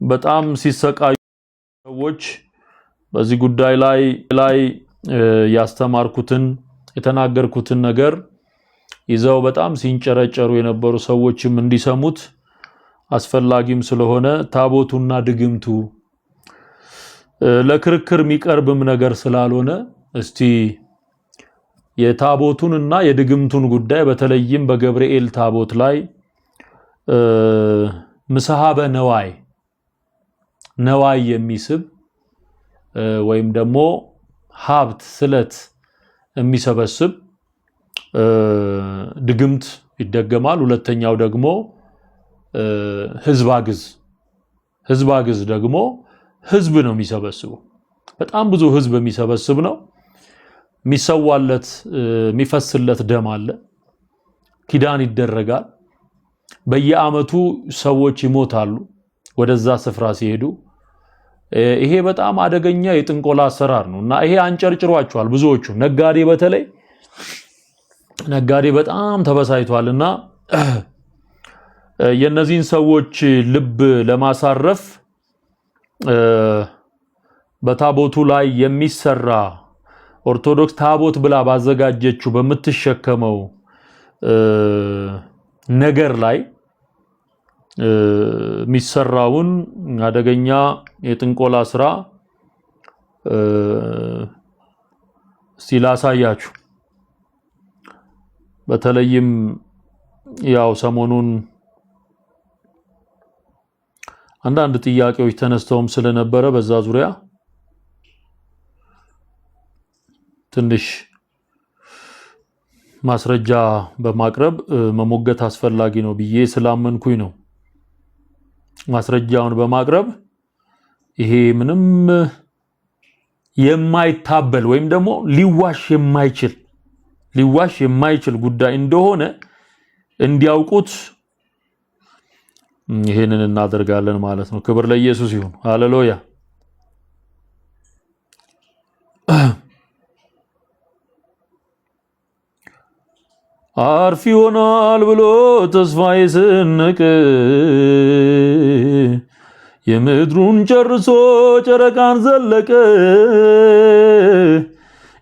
በጣም ሲሰቃዩ ሰዎች በዚህ ጉዳይ ላይ ያስተማርኩትን የተናገርኩትን ነገር ይዘው በጣም ሲንጨረጨሩ የነበሩ ሰዎችም እንዲሰሙት አስፈላጊም ስለሆነ ታቦቱና ድግምቱ ለክርክር የሚቀርብም ነገር ስላልሆነ እስቲ የታቦቱንና የድግምቱን ጉዳይ በተለይም በገብርኤል ታቦት ላይ ምሳሃበ ነዋይ የሚስብ ወይም ደግሞ ሀብት ስለት የሚሰበስብ ድግምት ይደገማል። ሁለተኛው ደግሞ ህዝባግዝ ደግሞ ህዝብ ነው የሚሰበስበው። በጣም ብዙ ህዝብ የሚሰበስብ ነው። የሚሰዋለት የሚፈስለት ደም አለ። ኪዳን ይደረጋል። በየአመቱ ሰዎች ይሞታሉ ወደዛ ስፍራ ሲሄዱ። ይሄ በጣም አደገኛ የጥንቆላ አሰራር ነውና ይሄ አንጨርጭሯቸዋል ብዙዎቹ። ነጋዴ በጣም ተበሳይቷልና የነዚህን ሰዎች ልብ ለማሳረፍ በታቦቱ ላይ የሚሰራ ኦርቶዶክስ ታቦት ብላ ባዘጋጀችው በምትሸከመው ነገር ላይ የሚሰራውን አደገኛ የጥንቆላ ስራ ሲላሳያችሁ። በተለይም ያው ሰሞኑን አንዳንድ ጥያቄዎች ተነስተውም ስለነበረ በዛ ዙሪያ ትንሽ ማስረጃ በማቅረብ መሞገት አስፈላጊ ነው ብዬ ስላመንኩኝ ነው። ማስረጃውን በማቅረብ ይሄ ምንም የማይታበል ወይም ደግሞ ሊዋሽ የማይችል ጉዳይ እንደሆነ እንዲያውቁት ይሄንን እናደርጋለን ማለት ነው። ክብር ለኢየሱስ ይሁን። ሃሌሉያ። አርፍ ይሆናል ብሎ ተስፋ የሰነቀ የምድሩን ጨርሶ ጨረቃን ዘለቀ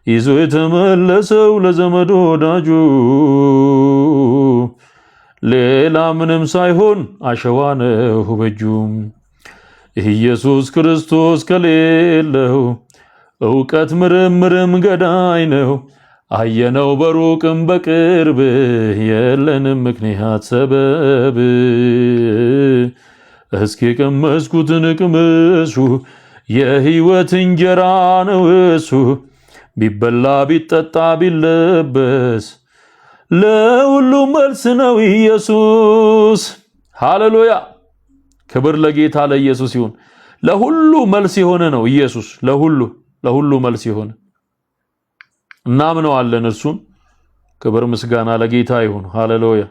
ይዞ የተመለሰው ለዘመድ ወዳጁ ሌላ ምንም ሳይሆን አሸዋ ነው በእጁ። ኢየሱስ ክርስቶስ ከሌለው ዕውቀት ምርምርም ገዳይ ነው። አየነው በሩቅም በቅርብ የለንም ምክንያት ሰበብ። እስኪ ቀመስኩትን ቅመሱ የህይወት እንጀራ ነው እሱ። ቢበላ ቢጠጣ ቢለበስ ለሁሉ መልስ ነው ኢየሱስ። ሃሌሉያ። ክብር ለጌታ ለኢየሱስ ይሁን። ለሁሉ መልስ የሆነ ነው ኢየሱስ። ለሁሉ መልስ የሆነ እናምነዋለን እርሱን። ክብር ምስጋና ለጌታ ይሁን። ሃሌሉያ።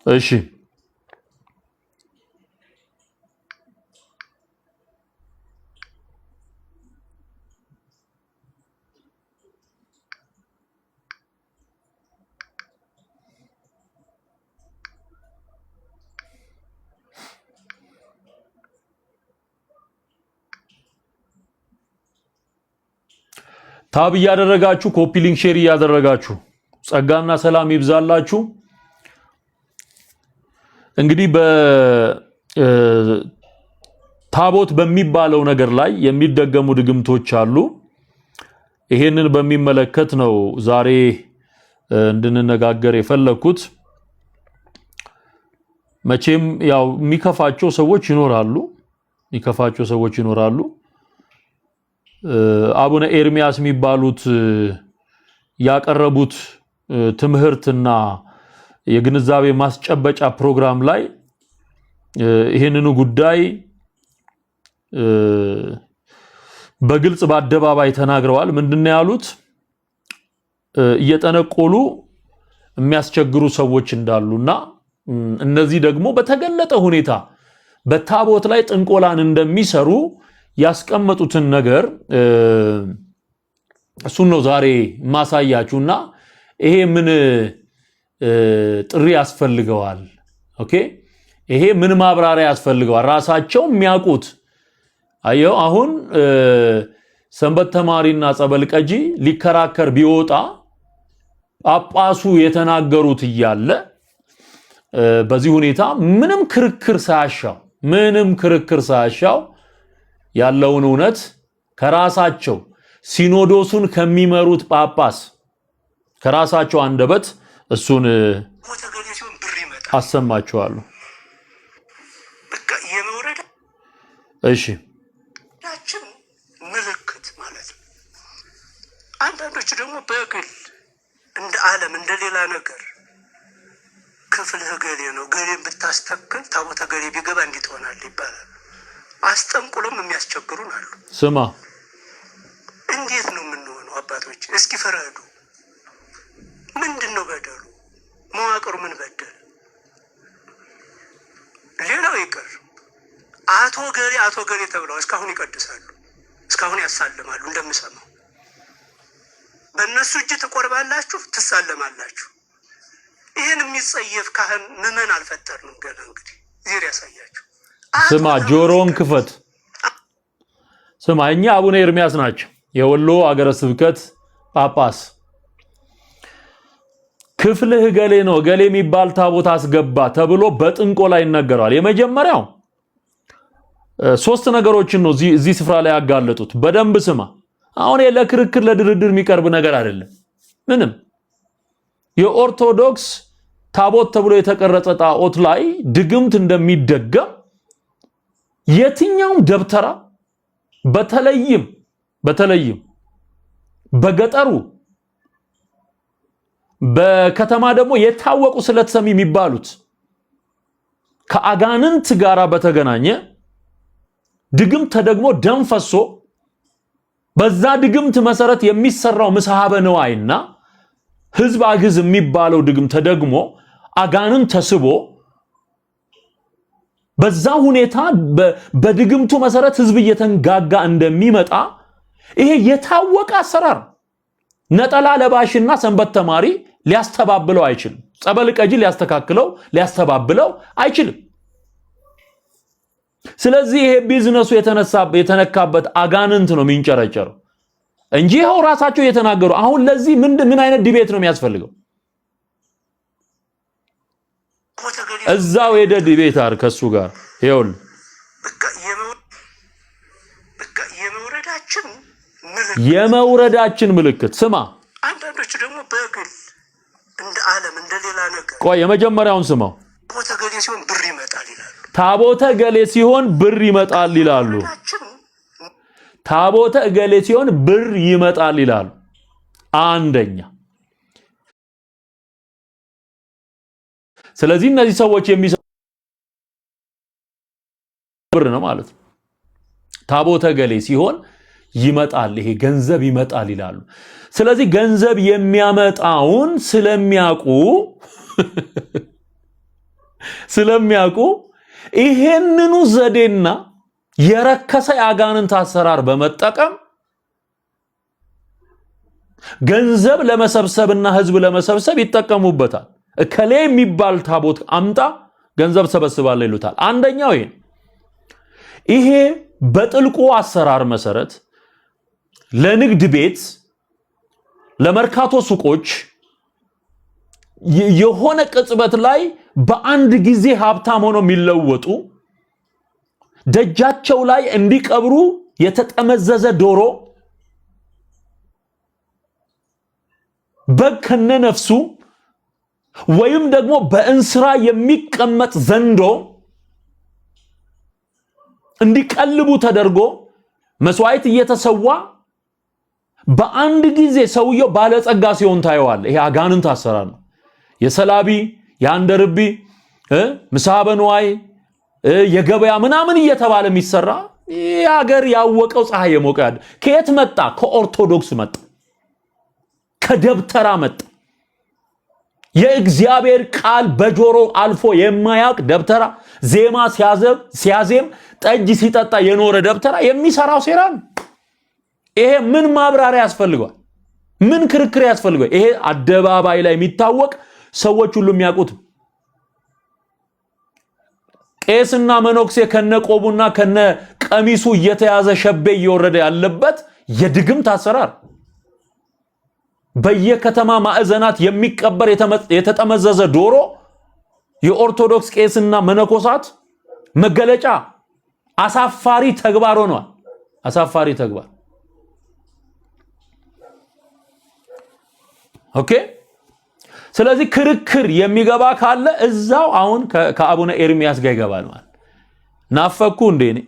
እሺ ታብ እያደረጋችሁ ኮፒ ሊንክ ሼር እያደረጋችሁ ጸጋና ሰላም ይብዛላችሁ። እንግዲህ በታቦት በሚባለው ነገር ላይ የሚደገሙ ድግምቶች አሉ። ይሄንን በሚመለከት ነው ዛሬ እንድንነጋገር የፈለኩት። መቼም ያው የሚከፋቸው ሰዎች ይኖራሉ። አቡነ ኤርሚያስ የሚባሉት ያቀረቡት ትምህርትና የግንዛቤ ማስጨበጫ ፕሮግራም ላይ ይሄንኑ ጉዳይ በግልጽ በአደባባይ ተናግረዋል። ምንድነው ያሉት? እየጠነቆሉ የሚያስቸግሩ ሰዎች እንዳሉና እነዚህ ደግሞ በተገለጠ ሁኔታ በታቦት ላይ ጥንቆላን እንደሚሰሩ ያስቀመጡትን ነገር እሱን ነው ዛሬ ማሳያችሁና ይሄ ምን ጥሪ ያስፈልገዋል? ኦኬ ይሄ ምን ማብራሪያ ያስፈልገዋል? ራሳቸው የሚያውቁት አየው። አሁን ሰንበት ተማሪና ጸበል ቀጂ ሊከራከር ቢወጣ ጳጳሱ የተናገሩት እያለ በዚህ ሁኔታ ምንም ክርክር ሳያሻው ያለውን እውነት ከራሳቸው ሲኖዶሱን ከሚመሩት ጳጳስ ከራሳቸው አንደበት እሱን አሰማችኋለሁ። እሺ ያችን ምልክት ማለት ነው። አንዳንዶቹ ደግሞ በግል እንደ ዓለም እንደ ሌላ ነገር ክፍልህ ገሌ ነው፣ ገሌን ብታስተክል ታቦተ ገሌ ቢገባ እንዲህ ትሆናለህ ይባላል። አስጠንቁሎም የሚያስቸግሩን አሉ። ስማ እንዴት ነው የምንሆነው? አባቶች እስኪ ፍረዱ። ምንድን ነው በደሉ? መዋቅሩ ምን በደል? ሌላው ይቅር አቶ ገሌ ተብለው እስካሁን ይቀድሳሉ፣ እስካሁን ያሳልማሉ። እንደምሰማው በእነሱ እጅ ትቆርባላችሁ፣ ትሳለማላችሁ። ይህን የሚጸየፍ ካህን ምመን አልፈጠርንም ገና። እንግዲህ ዜር ያሳያችሁ። ስማ ጆሮን ክፈት። ስማ እኛ አቡነ ኤርሚያስ ናቸው የወሎ አገረ ስብከት ጳጳስ። ክፍልህ ገሌ ነው ገሌ የሚባል ታቦት አስገባ ተብሎ በጥንቆላ ይነገራል። የመጀመሪያው ሶስት ነገሮችን ነው እዚህ ስፍራ ላይ ያጋለጡት። በደንብ ስማ። አሁን ለክርክር ለድርድር የሚቀርብ ነገር አይደለም። ምንም የኦርቶዶክስ ታቦት ተብሎ የተቀረጸ ጣዖት ላይ ድግምት እንደሚደገም የትኛውም ደብተራ በተለይም በገጠሩ በከተማ ደግሞ የታወቁ ስለተሰሚ የሚባሉት ከአጋንንት ጋራ በተገናኘ ድግምት ተደግሞ ደም ፈሶ በዛ ድግምት መሰረት የሚሰራው ምሳሐበ ነዋይና ህዝብ አግዝ የሚባለው ድግምት ተደግሞ አጋንንት ተስቦ በዛ ሁኔታ በድግምቱ መሰረት ህዝብ እየተንጋጋ እንደሚመጣ ይሄ የታወቀ አሰራር ነጠላ ለባሽና ሰንበት ተማሪ ሊያስተባብለው አይችልም። ጸበል ቀጂ ሊያስተባብለው አይችልም። ስለዚህ ይሄ ቢዝነሱ የተነካበት አጋንንት ነው የሚንጨረጨረው እንጂ ይሄው ራሳቸው የተናገሩ። አሁን ለዚህ ምን አይነት ዲቤት ነው የሚያስፈልገው? እዛው ሄደ ዲቤት አር ከሱ ጋር ይኸውል የመውረዳችን ምልክት ስማ። አንዳንዶቹ ደግሞ በግል እንደ ዓለም እንደ ሌላ ነገር ቆይ የመጀመሪያውን ስማው። ታቦተ ገሌ ሲሆን ብር ይመጣል ይላሉ። ታቦተ ገሌ ሲሆን ብር ይመጣል ይላሉ። ታቦተ ገሌ ሲሆን ብር ይመጣል ይላሉ። አንደኛ ስለዚህ እነዚህ ሰዎች የሚሰሩ ብር ነው ማለት ነው። ታቦተ ገሌ ሲሆን ይመጣል፣ ይሄ ገንዘብ ይመጣል ይላሉ። ስለዚህ ገንዘብ የሚያመጣውን ስለሚያውቁ ይሄንኑ ዘዴና የረከሰ የአጋንንት አሰራር በመጠቀም ገንዘብ ለመሰብሰብና ህዝብ ለመሰብሰብ ይጠቀሙበታል። እከሌ የሚባል ታቦት አምጣ ገንዘብ ሰበስባለሁ ይሉታል። አንደኛው ይሄ በጥልቁ አሰራር መሰረት ለንግድ ቤት ለመርካቶ ሱቆች የሆነ ቅጽበት ላይ በአንድ ጊዜ ሀብታም ሆነው የሚለወጡ ደጃቸው ላይ እንዲቀብሩ የተጠመዘዘ ዶሮ በከነ ነፍሱ ወይም ደግሞ በእንስራ የሚቀመጥ ዘንዶ እንዲቀልቡ ተደርጎ መስዋዕት እየተሰዋ በአንድ ጊዜ ሰውየው ባለጸጋ ሲሆን ታየዋል። ይሄ አጋንንት አሰራር ነው። የሰላቢ የአንደርቢ ምሳሐበ ነዋይ የገበያ ምናምን እየተባለ የሚሰራ የሀገር ያወቀው ፀሐይ የሞቀ ከየት መጣ? ከኦርቶዶክስ መጣ፣ ከደብተራ መጣ። የእግዚአብሔር ቃል በጆሮ አልፎ የማያውቅ ደብተራ ዜማ ሲያዜም ጠጅ ሲጠጣ የኖረ ደብተራ የሚሰራው ሴራ ነው። ይሄ ምን ማብራሪያ ያስፈልገዋል? ምን ክርክር ያስፈልገዋል? ይሄ አደባባይ ላይ የሚታወቅ ሰዎች ሁሉ የሚያውቁት ቄስና መነኩሴ ከነቆቡና ከነ ቀሚሱ እየተያዘ ሸቤ እየወረደ ያለበት የድግምት አሰራር በየከተማ ማዕዘናት የሚቀበር የተጠመዘዘ ዶሮ የኦርቶዶክስ ቄስና መነኮሳት መገለጫ አሳፋሪ ተግባር ሆኗል። አሳፋሪ ተግባር። ኦኬ። ስለዚህ ክርክር የሚገባ ካለ እዛው አሁን ከአቡነ ኤርሚያስ ጋር ይገባል ማለት ናፈኩ እንዴ እኔ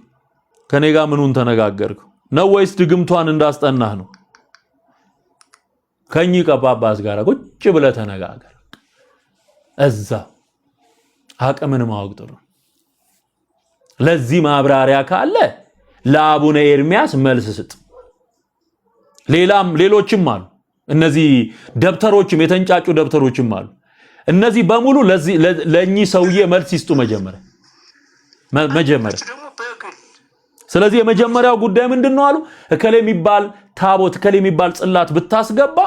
ከኔ ጋር ምኑን ተነጋገርኩ ነው ወይስ ድግምቷን እንዳስጠናህ ነው? ከኚ ከጳጳስ ጋር ቁጭ ብለ ተነጋገር። እዛ አቅምን ማወቅ ጥሩ። ለዚህ ማብራሪያ ካለ ለአቡነ ኤርሚያስ መልስ ስጥ። ሌሎችም አሉ። እነዚህ ደብተሮችም የተንጫጩ ደብተሮችም አሉ። እነዚህ በሙሉ ለኚህ ሰውዬ መልስ ይስጡ መጀመሪያ። ስለዚህ የመጀመሪያው ጉዳይ ምንድነው አሉ? እከሌ የሚባል ታቦት እከሌ የሚባል ጽላት ብታስገባ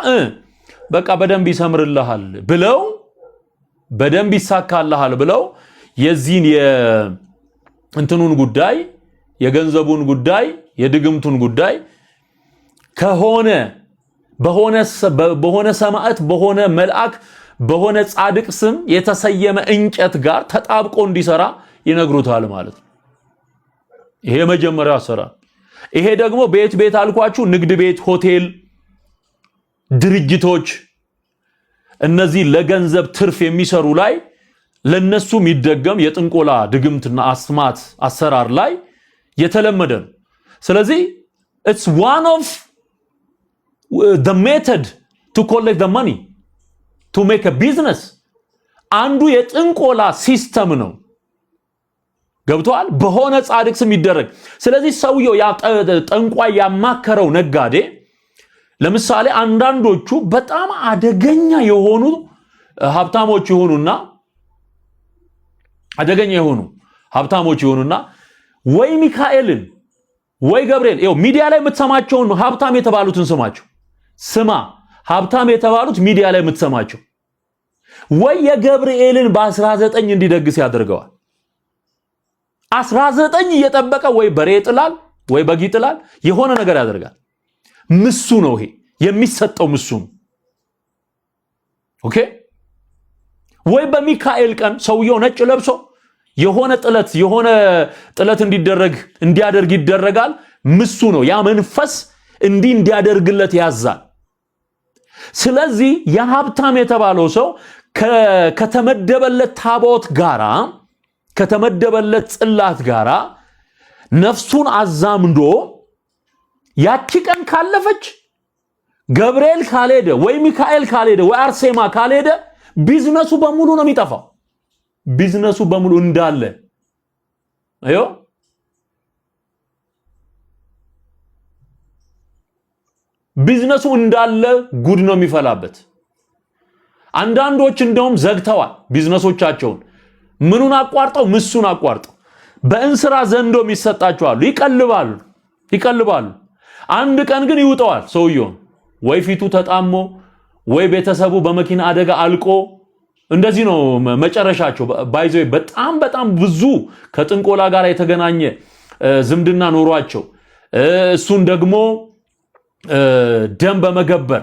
በቃ በደንብ ይሰምርልሃል ብለው በደንብ ይሳካልሃል ብለው የዚህን የእንትኑን ጉዳይ የገንዘቡን ጉዳይ የድግምቱን ጉዳይ ከሆነ በሆነ ሰማዕት በሆነ መልአክ በሆነ ጻድቅ ስም የተሰየመ እንጨት ጋር ተጣብቆ እንዲሰራ ይነግሩታል ማለት ነው። ይሄ መጀመሪያው አሰራ። ይሄ ደግሞ ቤት አልኳችሁ ንግድ ቤት፣ ሆቴል፣ ድርጅቶች እነዚህ ለገንዘብ ትርፍ የሚሰሩ ላይ ለነሱ የሚደገም የጥንቆላ ድግምትና አስማት አሰራር ላይ የተለመደ ነው። ስለዚህ it's one of the method to collect the money to make a business አንዱ የጥንቆላ ሲስተም ነው። ገብቷል? በሆነ ጻድቅ ስም ይደረግ። ስለዚህ ሰውየው ጠንቋይ ያማከረው ነጋዴ ለምሳሌ አንዳንዶቹ በጣም አደገኛ የሆኑ ሀብታሞች ይሆኑና ወይ ሚካኤልን ወይ ገብርኤል ይኸው ሚዲያ ላይ የምትሰማቸውን ሀብታም የተባሉትን ስማ ሀብታም የተባሉት ሚዲያ ላይ የምትሰማቸው ወይ የገብርኤልን በ19 እንዲደግስ ያደርገዋል። 19 እየጠበቀ ወይ በሬ ይጥላል ወይ በግ ይጥላል የሆነ ነገር ያደርጋል። ምሱ ነው ይሄ የሚሰጠው ምሱ ነው። ኦኬ። ወይ በሚካኤል ቀን ሰውየው ነጭ ለብሶ የሆነ ጥለት እንዲያደርግ ይደረጋል። ምሱ ነው ያ መንፈስ እንዲያደርግለት ያዛል። ስለዚህ የሀብታም የተባለው ሰው ከተመደበለት ታቦት ጋራ ከተመደበለት ጽላት ጋራ ነፍሱን አዛምዶ ያቺ ቀን ካለፈች ገብርኤል ካልሄደ ወይ ሚካኤል ካልሄደ ወይ አርሴማ ካልሄደ ቢዝነሱ በሙሉ ነው የሚጠፋው። ቢዝነሱ በሙሉ እንዳለ አዮ ቢዝነሱ እንዳለ ጉድ ነው የሚፈላበት። አንዳንዶች እንደውም ዘግተዋል ቢዝነሶቻቸውን። ምኑን አቋርጠው? ምሱን አቋርጠው። በእንስራ ዘንዶ የሚሰጣቸዋሉ ይቀልባሉ። አንድ ቀን ግን ይውጠዋል ሰውየው። ወይ ፊቱ ተጣሞ ወይ ቤተሰቡ በመኪና አደጋ አልቆ እንደዚህ ነው መጨረሻቸው። ባይዘው በጣም ብዙ ከጥንቆላ ጋር የተገናኘ ዝምድና ኖሯቸው እሱን ደግሞ ደም በመገበር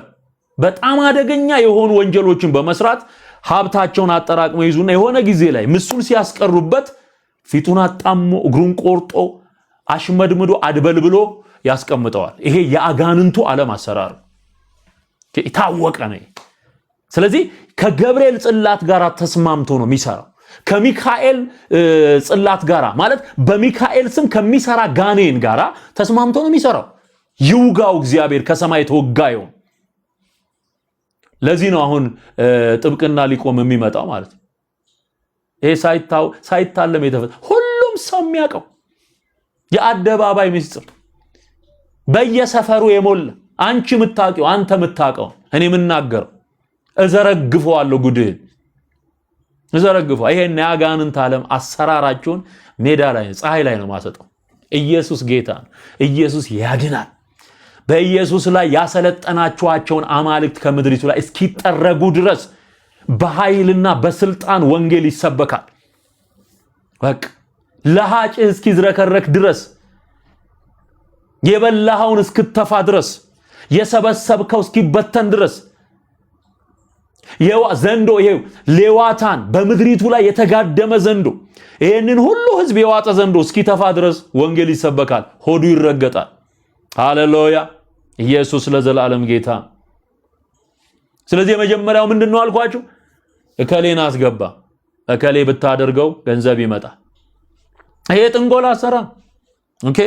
በጣም አደገኛ የሆኑ ወንጀሎችን በመስራት ሀብታቸውን አጠራቅመው ይዙና የሆነ ጊዜ ላይ ምሱን ሲያስቀሩበት ፊቱን አጣሞ እግሩን ቆርጦ አሽመድምዶ አድበልብሎ ያስቀምጠዋል። ይሄ የአጋንንቱ ዓለም አሰራር የታወቀ ነው። ስለዚህ ከገብርኤል ጽላት ጋር ተስማምቶ ነው የሚሰራው። ከሚካኤል ጽላት ጋር ማለት በሚካኤል ስም ከሚሰራ ጋኔን ጋር ተስማምቶ ነው የሚሰራው። ይውጋው እግዚአብሔር ከሰማይ ተወጋየው። ለዚህ ነው አሁን ጥብቅና ሊቆም የሚመጣው ማለት ነው። ይሄ ሳይታለም የተፈታ ሁሉም ሰው የሚያውቀው የአደባባይ ምስጢር በየሰፈሩ የሞላ አንቺ የምታውቂው አንተ የምታውቀው እኔ የምናገረው እዘረግፈዋለሁ ጉድህን እዘረግፈው። ይሄን ያጋንንት ዓለም አሰራራቸውን ሜዳ ላይ ፀሐይ ላይ ነው ማሰጠው። ኢየሱስ ጌታ ነው። ኢየሱስ ያድናል። በኢየሱስ ላይ ያሰለጠናቸዋቸውን አማልክት ከምድሪቱ ላይ እስኪጠረጉ ድረስ በኃይልና በስልጣን ወንጌል ይሰበካል። በቃ ለሃጭህ እስኪዝረከረክ ድረስ የበላኸውን እስክተፋ ድረስ የሰበሰብከው እስኪበተን ድረስ ዘንዶ ይሄው ሌዋታን በምድሪቱ ላይ የተጋደመ ዘንዶ ይሄንን ሁሉ ህዝብ የዋጠ ዘንዶ እስኪተፋ ድረስ ወንጌል ይሰበካል። ሆዱ ይረገጣል። ሃሌሉያ! ኢየሱስ ለዘላለም ጌታ። ስለዚህ የመጀመሪያው ምንድነው አልኳችሁ? እከሌን አስገባ፣ እከሌ ብታደርገው ገንዘብ ይመጣል። ይሄ ጥንቆላ ሰራ። ኦኬ፣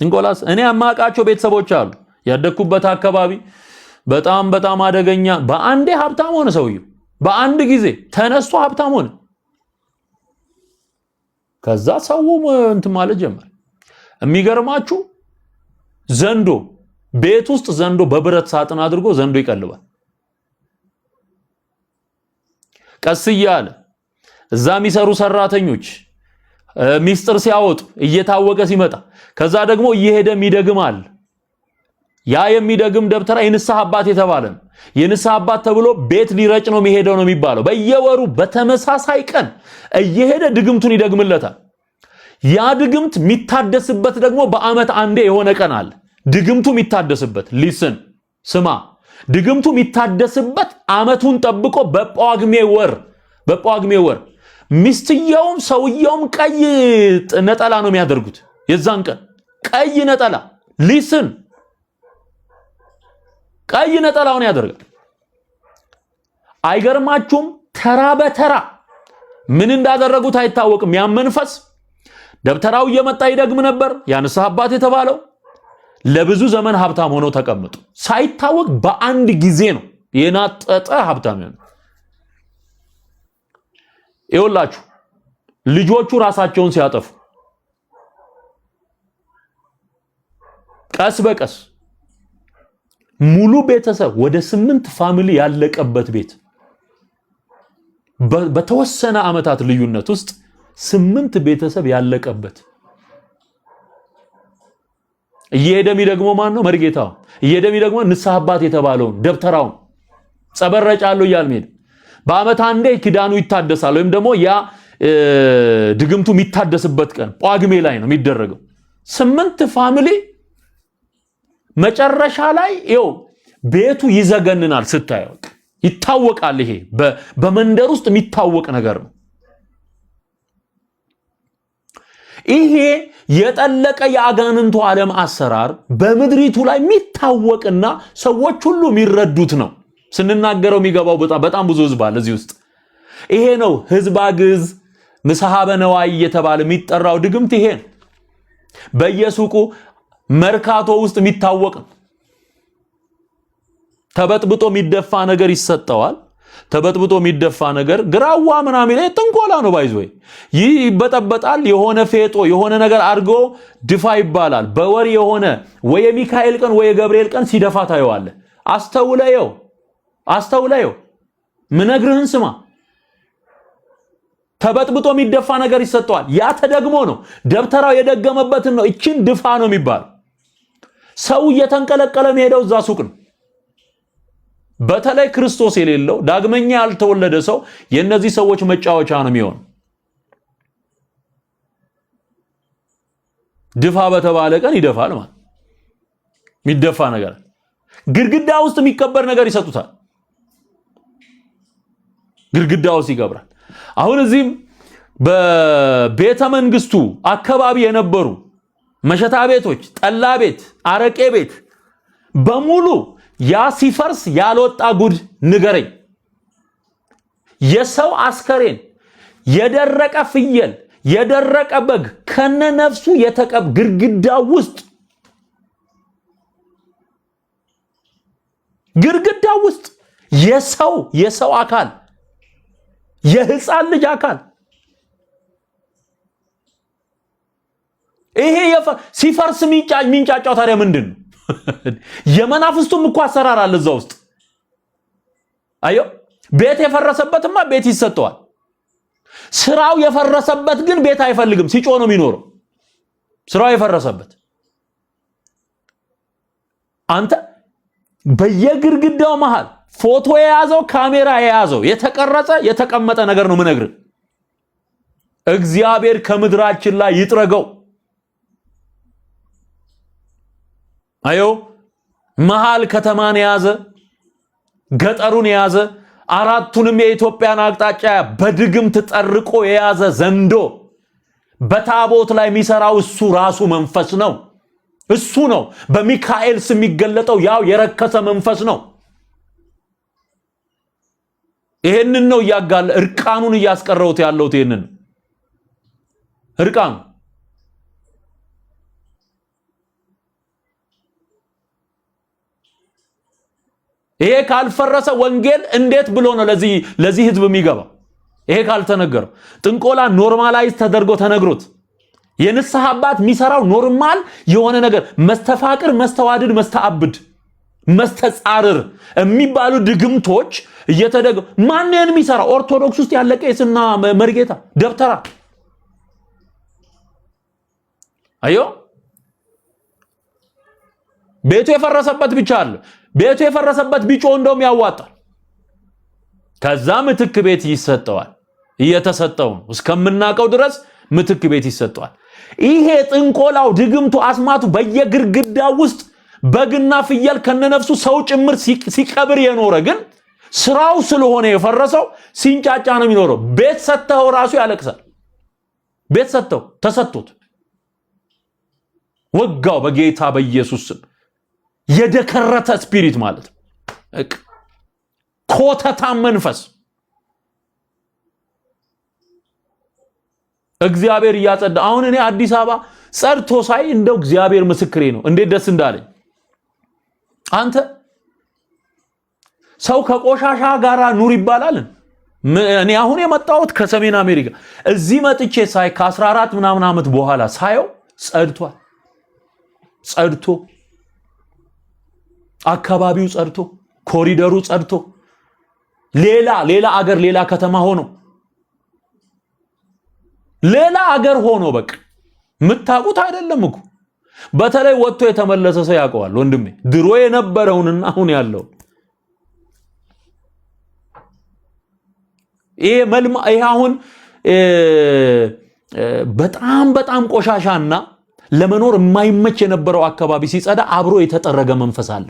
ጥንቆላ። እኔ አማቃቸው ቤተሰቦች አሉ ያደኩበት አካባቢ በጣም አደገኛ። በአንዴ ሀብታም ሆነ ሰውየው፣ በአንድ ጊዜ ተነስቶ ሀብታም ሆነ። ከዛ ሰው እንትን ማለት ጀመረ። የሚገርማችሁ ዘንዶ ቤት ውስጥ ዘንዶ በብረት ሳጥን አድርጎ ዘንዶ ይቀልባል። ቀስ እያለ እዛ የሚሰሩ ሰራተኞች ሚስጥር ሲያወጡ እየታወቀ ሲመጣ ከዛ ደግሞ እየሄደ የሚደግማል። ያ የሚደግም ደብተራ የንስሐ አባት የተባለ ነው። የንስሐ አባት ተብሎ ቤት ሊረጭ ነው የሚሄደው ነው የሚባለው። በየወሩ በተመሳሳይ ቀን እየሄደ ድግምቱን ይደግምለታል። ያ ድግምት የሚታደስበት ደግሞ በአመት አንዴ የሆነ ቀን አለ። ድግምቱ የሚታደስበት ሊስን ስማ፣ ድግምቱ የሚታደስበት አመቱን ጠብቆ በጳጉሜ ወር ሚስትየውም ሰውየውም ቀይ ነጠላ ነው የሚያደርጉት። የዛን ቀን ቀይ ነጠላ ሊስን ቀይ ነጠላውን ያደርጋል። አይገርማችሁም? ተራ በተራ ምን እንዳደረጉት አይታወቅም። ያ መንፈስ ደብተራው እየመጣ ይደግም ነበር። ያ ንስሐ አባት የተባለው ለብዙ ዘመን ሀብታም ሆኖ ተቀምጡ። ሳይታወቅ በአንድ ጊዜ ነው የናጠጠ ሀብታም ነው። ይኸውላችሁ ልጆቹ ራሳቸውን ሲያጠፉ ቀስ በቀስ ሙሉ ቤተሰብ ወደ 8 ፋሚሊ ያለቀበት ቤት በተወሰነ ዓመታት ልዩነት ውስጥ 8 ቤተሰብ ያለቀበት። እየሄደሚ ደግሞ ማን ነው? መርጌታው። እየሄደሚ ደግሞ ንስሐ አባት የተባለውን ደብተራውን ጸበረጫለሁ እያልመሄድ በአመት አንዴ ኪዳኑ ይታደሳል። ወይም ደግሞ ያ ድግምቱ የሚታደስበት ቀን ጳጉሜ ላይ ነው የሚደረገው። 8 ፋሚሊ መጨረሻ ላይ ይኸው ቤቱ ይዘገንናል። ስታየው ይታወቃል። ይሄ በመንደር ውስጥ የሚታወቅ ነገር ነው። ይሄ የጠለቀ የአጋንንቱ ዓለም አሰራር በምድሪቱ ላይ የሚታወቅና ሰዎች ሁሉ የሚረዱት ነው። ስንናገረው የሚገባው በጣም ብዙ ህዝብ አለ እዚህ ውስጥ። ይሄ ነው ህዝብ አግዝ ምሳሐ በነዋይ እየተባለ የሚጠራው ድግምት። ይሄ በየሱቁ መርካቶ ውስጥ የሚታወቅ ተበጥብጦ የሚደፋ ነገር ይሰጠዋል። ተበጥብጦ የሚደፋ ነገር ግራዋ ምናምን ላይ ጥንቆላ ነው። ባይዞይ ይህ ይበጠበጣል። የሆነ ፌጦ የሆነ ነገር አድርጎ ድፋ ይባላል። በወር የሆነ ወይ የሚካኤል ቀን ወይ የገብርኤል ቀን ሲደፋ ታየዋለህ። አስተውለየው ምነግርህን ስማ። ተበጥብጦ የሚደፋ ነገር ይሰጠዋል። ያ ተደግሞ ነው። ደብተራው የደገመበትን ነው። እቺን ድፋ ነው የሚባል። ሰው እየተንቀለቀለ የሚሄደው እዛ ሱቅ ነው። በተለይ ክርስቶስ የሌለው ዳግመኛ ያልተወለደ ሰው የነዚህ ሰዎች መጫወቻ ነው የሚሆን። ድፋ በተባለ ቀን ይደፋል ማለት የሚደፋ ነገር። ግድግዳ ውስጥ የሚቀበር ነገር ይሰጡታል። ግድግዳ ውስጥ ይቀብራል። አሁን እዚህም በቤተ መንግስቱ አካባቢ የነበሩ መሸታ ቤቶች፣ ጠላ ቤት፣ አረቄ ቤት በሙሉ ያ ሲፈርስ ያልወጣ ጉድ ንገረኝ። የሰው አስከሬን፣ የደረቀ ፍየል፣ የደረቀ በግ ከነነፍሱ የተቀብ ግድግዳ ውስጥ የሰው አካል፣ የህፃን ልጅ አካል። ይሄ ሲፈርስ ሚንጫጫው ታዲያ ምንድን ነው? የመናፍስቱም እኮ አሰራር አለ እዛ ውስጥ። አዮ ቤት የፈረሰበትማ ቤት ይሰጠዋል። ስራው የፈረሰበት ግን ቤት አይፈልግም፣ ሲጮ ነው የሚኖረው። ስራው የፈረሰበት አንተ በየግርግዳው መሃል ፎቶ የያዘው ካሜራ የያዘው የተቀረጸ የተቀመጠ ነገር ነው ምነግር። እግዚአብሔር ከምድራችን ላይ ይጥረገው። አዮ መሃል ከተማን የያዘ ገጠሩን የያዘ አራቱንም የኢትዮጵያን አቅጣጫ በድግምት ጠርቆ የያዘ ዘንዶ በታቦት ላይ የሚሰራው እሱ ራሱ መንፈስ ነው። እሱ ነው በሚካኤል ስም የሚገለጠው ያው የረከሰ መንፈስ ነው። ይሄንን ነው ያጋለ እርቃኑን እያስቀረውት ያለውት ይሄንን እርቃኑ ይሄ ካልፈረሰ ወንጌል እንዴት ብሎ ነው ለዚህ ህዝብ የሚገባው? ይሄ ካልተነገረው ጥንቆላ ኖርማላይዝ ተደርጎ ተነግሮት የንስሐ አባት የሚሰራው ኖርማል የሆነ ነገር መስተፋቅር፣ መስተዋድድ፣ መስተአብድ፣ መስተጻርር የሚባሉ ድግምቶች እየተደገ ማን ነው የሚሰራው? ኦርቶዶክስ ውስጥ ያለ ቄስና መርጌታ ደብተራ አዮ ቤቱ የፈረሰበት ብቻ አለ። ቤቱ የፈረሰበት ቢጮ እንደውም ያዋጣል። ከዛ ምትክ ቤት ይሰጠዋል። እየተሰጠው ነው እስከምናቀው ድረስ ምትክ ቤት ይሰጠዋል። ይሄ ጥንቆላው ድግምቱ አስማቱ በየግርግዳው ውስጥ በግና ፍየል ከነነፍሱ ሰው ጭምር ሲቀብር የኖረ ግን ስራው ስለሆነ የፈረሰው ሲንጫጫ ነው የሚኖረው። ቤት ሰተው ራሱ ያለቅሳል። ቤት ሰተው ተሰጥቶት ወጋው በጌታ በኢየሱስ ስም። የደከረተ ስፒሪት ማለት ኮተታ መንፈስ እግዚአብሔር ያጸዳ። አሁን እኔ አዲስ አበባ ጸድቶ ሳይ እንደው እግዚአብሔር ምስክሬ ነው እንዴት ደስ እንዳለኝ። አንተ ሰው ከቆሻሻ ጋራ ኑር ይባላል። እኔ አሁን የመጣሁት ከሰሜን አሜሪካ እዚህ መጥቼ ሳይ ከ14 ምናምን ዓመት በኋላ ሳየው ጸድቷል። ጸድቶ አካባቢው ጸድቶ ኮሪደሩ ጸድቶ ሌላ አገር ሌላ ከተማ ሆኖ ሌላ አገር ሆኖ በቃ ምታቁት አይደለም እኮ። በተለይ ወጥቶ የተመለሰ ሰው ያውቀዋል ወንድሜ፣ ድሮ የነበረውንና አሁን ያለው ይሄ አሁን በጣም ቆሻሻና ለመኖር የማይመች የነበረው አካባቢ ሲጸዳ አብሮ የተጠረገ መንፈስ አለ።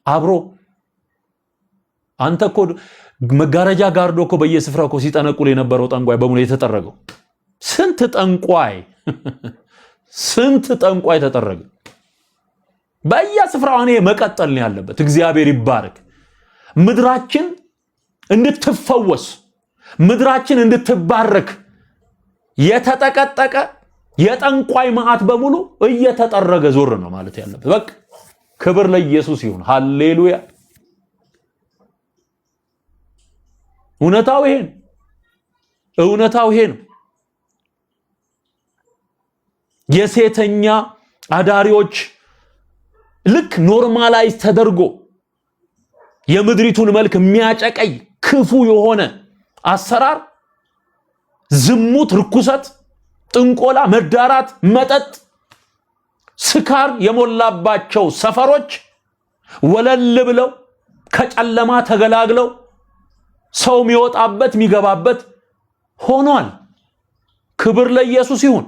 አብሮ አንተ እኮ መጋረጃ ጋርዶ እኮ በየስፍራው እኮ ሲጠነቁል የነበረው ጠንቋይ በሙሉ የተጠረገው ስንት ጠንቋይ ተጠረገ በየስፍራው። እኔ መቀጠል ነው ያለበት። እግዚአብሔር ይባረክ። ምድራችን እንድትፈወስ ምድራችን እንድትባረክ የተጠቀጠቀ የጠንቋይ መዓት በሙሉ እየተጠረገ ዞር ነው ማለት ያለበት። በቃ ክብር ለኢየሱስ ይሁን። ሃሌሉያ። እውነታው ይሄ ነው። የሴተኛ አዳሪዎች ልክ ኖርማላይዝ ተደርጎ የምድሪቱን መልክ የሚያጨቀይ ክፉ የሆነ አሰራር፣ ዝሙት፣ ርኩሰት፣ ጥንቆላ፣ መዳራት፣ መጠጥ፣ ስካር የሞላባቸው ሰፈሮች ወለል ብለው ከጨለማ ተገላግለው ሰው የሚወጣበት የሚገባበት ሆኗል። ክብር ለኢየሱስ ይሁን።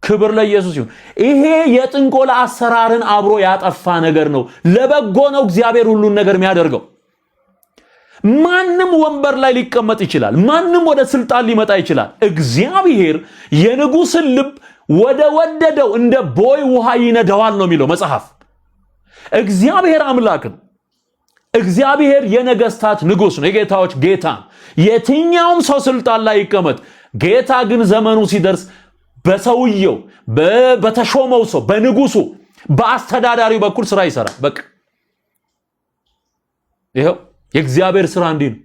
ክብር ለኢየሱስ ይሁን። ይሄ የጥንቆላ አሰራርን አብሮ ያጠፋ ነገር ነው። ለበጎ ነው እግዚአብሔር ሁሉን ነገር የሚያደርገው። ማንም ወንበር ላይ ሊቀመጥ ይችላል። ማንም ወደ ስልጣን ሊመጣ ይችላል። እግዚአብሔር የንጉስን ልብ ወደ ወደደው እንደ ቦይ ውሃ ይነዳዋል ነው የሚለው መጽሐፍ። እግዚአብሔር አምላክ ነው። እግዚአብሔር የነገስታት ንጉስ ነው፣ የጌታዎች ጌታ። የትኛውም ሰው ስልጣን ላይ ይቀመጥ፣ ጌታ ግን ዘመኑ ሲደርስ በሰውየው በተሾመው ሰው በንጉሱ በአስተዳዳሪው በኩል ስራ ይሰራል። በቃ ይሄው የእግዚአብሔር ስራ እንዲህ ነው።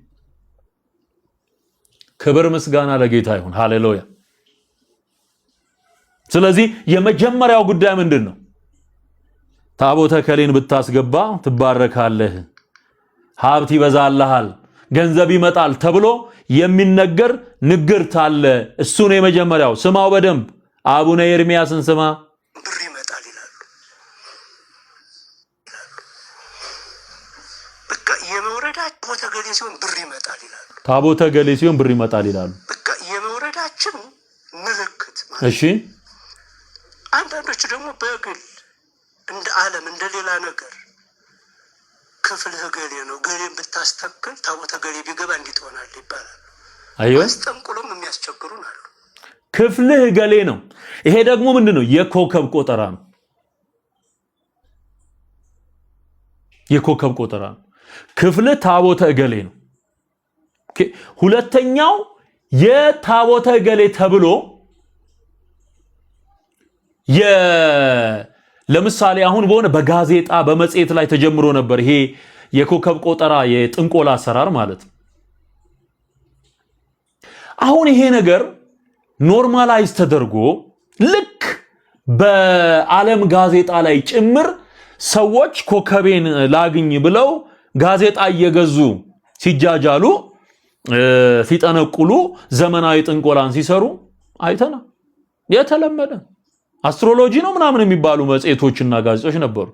ክብር ምስጋና ለጌታ ይሁን። ሃሌሉያ። ስለዚህ የመጀመሪያው ጉዳይ ምንድነው? ታቦተ ከሌን ብታስገባ ትባረካለህ። ሀብት ይበዛልሃል፣ ገንዘብ ይመጣል ተብሎ የሚነገር ንግርት አለ። እሱ ነው የመጀመሪያው። ስማው በደንብ አቡነ ኤርሚያስን ስማ። ብር ይመጣል ይላሉ። በቃ የመውረዳችን ታቦተ ገሌ ሲሆን ብር ይመጣል ይላሉ። ታቦተ ገሌ ሲሆን ብር ይመጣል ይላሉ። በቃ የመውረዳችን ምልክት ማለት። እሺ አንዳንዶቹ ደግሞ በግል እንደ ዓለም እንደ ሌላ ነገር ክፍልህ ገሌ ነው፣ ገሌን ብታስተክል ታቦተ ገሌ ቢገባ እንዴት ሆናል ይባላል። አዮ አስጠንቁሎም የሚያስቸግሩን አሉ። ክፍልህ ገሌ ነው። ይሄ ደግሞ ምንድነው? የኮከብ ቆጠራ ነው። የኮከብ ቆጠራ ነው። ክፍልህ ታቦተ ገሌ ነው። ሁለተኛው የታቦተ ገሌ ተብሎ ለምሳሌ አሁን በሆነ በጋዜጣ በመጽሔት ላይ ተጀምሮ ነበር ይሄ የኮከብ ቆጠራ የጥንቆላ አሰራር ማለት ነው። አሁን ይሄ ነገር ኖርማላይዝ ተደርጎ ልክ በዓለም ጋዜጣ ላይ ጭምር ሰዎች ኮከቤን ላግኝ ብለው ጋዜጣ እየገዙ ሲጃጃሉ ሲጠነቁሉ ዘመናዊ ጥንቆላን ሲሰሩ አይተና የተለመደ አስትሮሎጂ ነው ምናምን የሚባሉ መጽሔቶችና ጋዜጦች ነበሩ።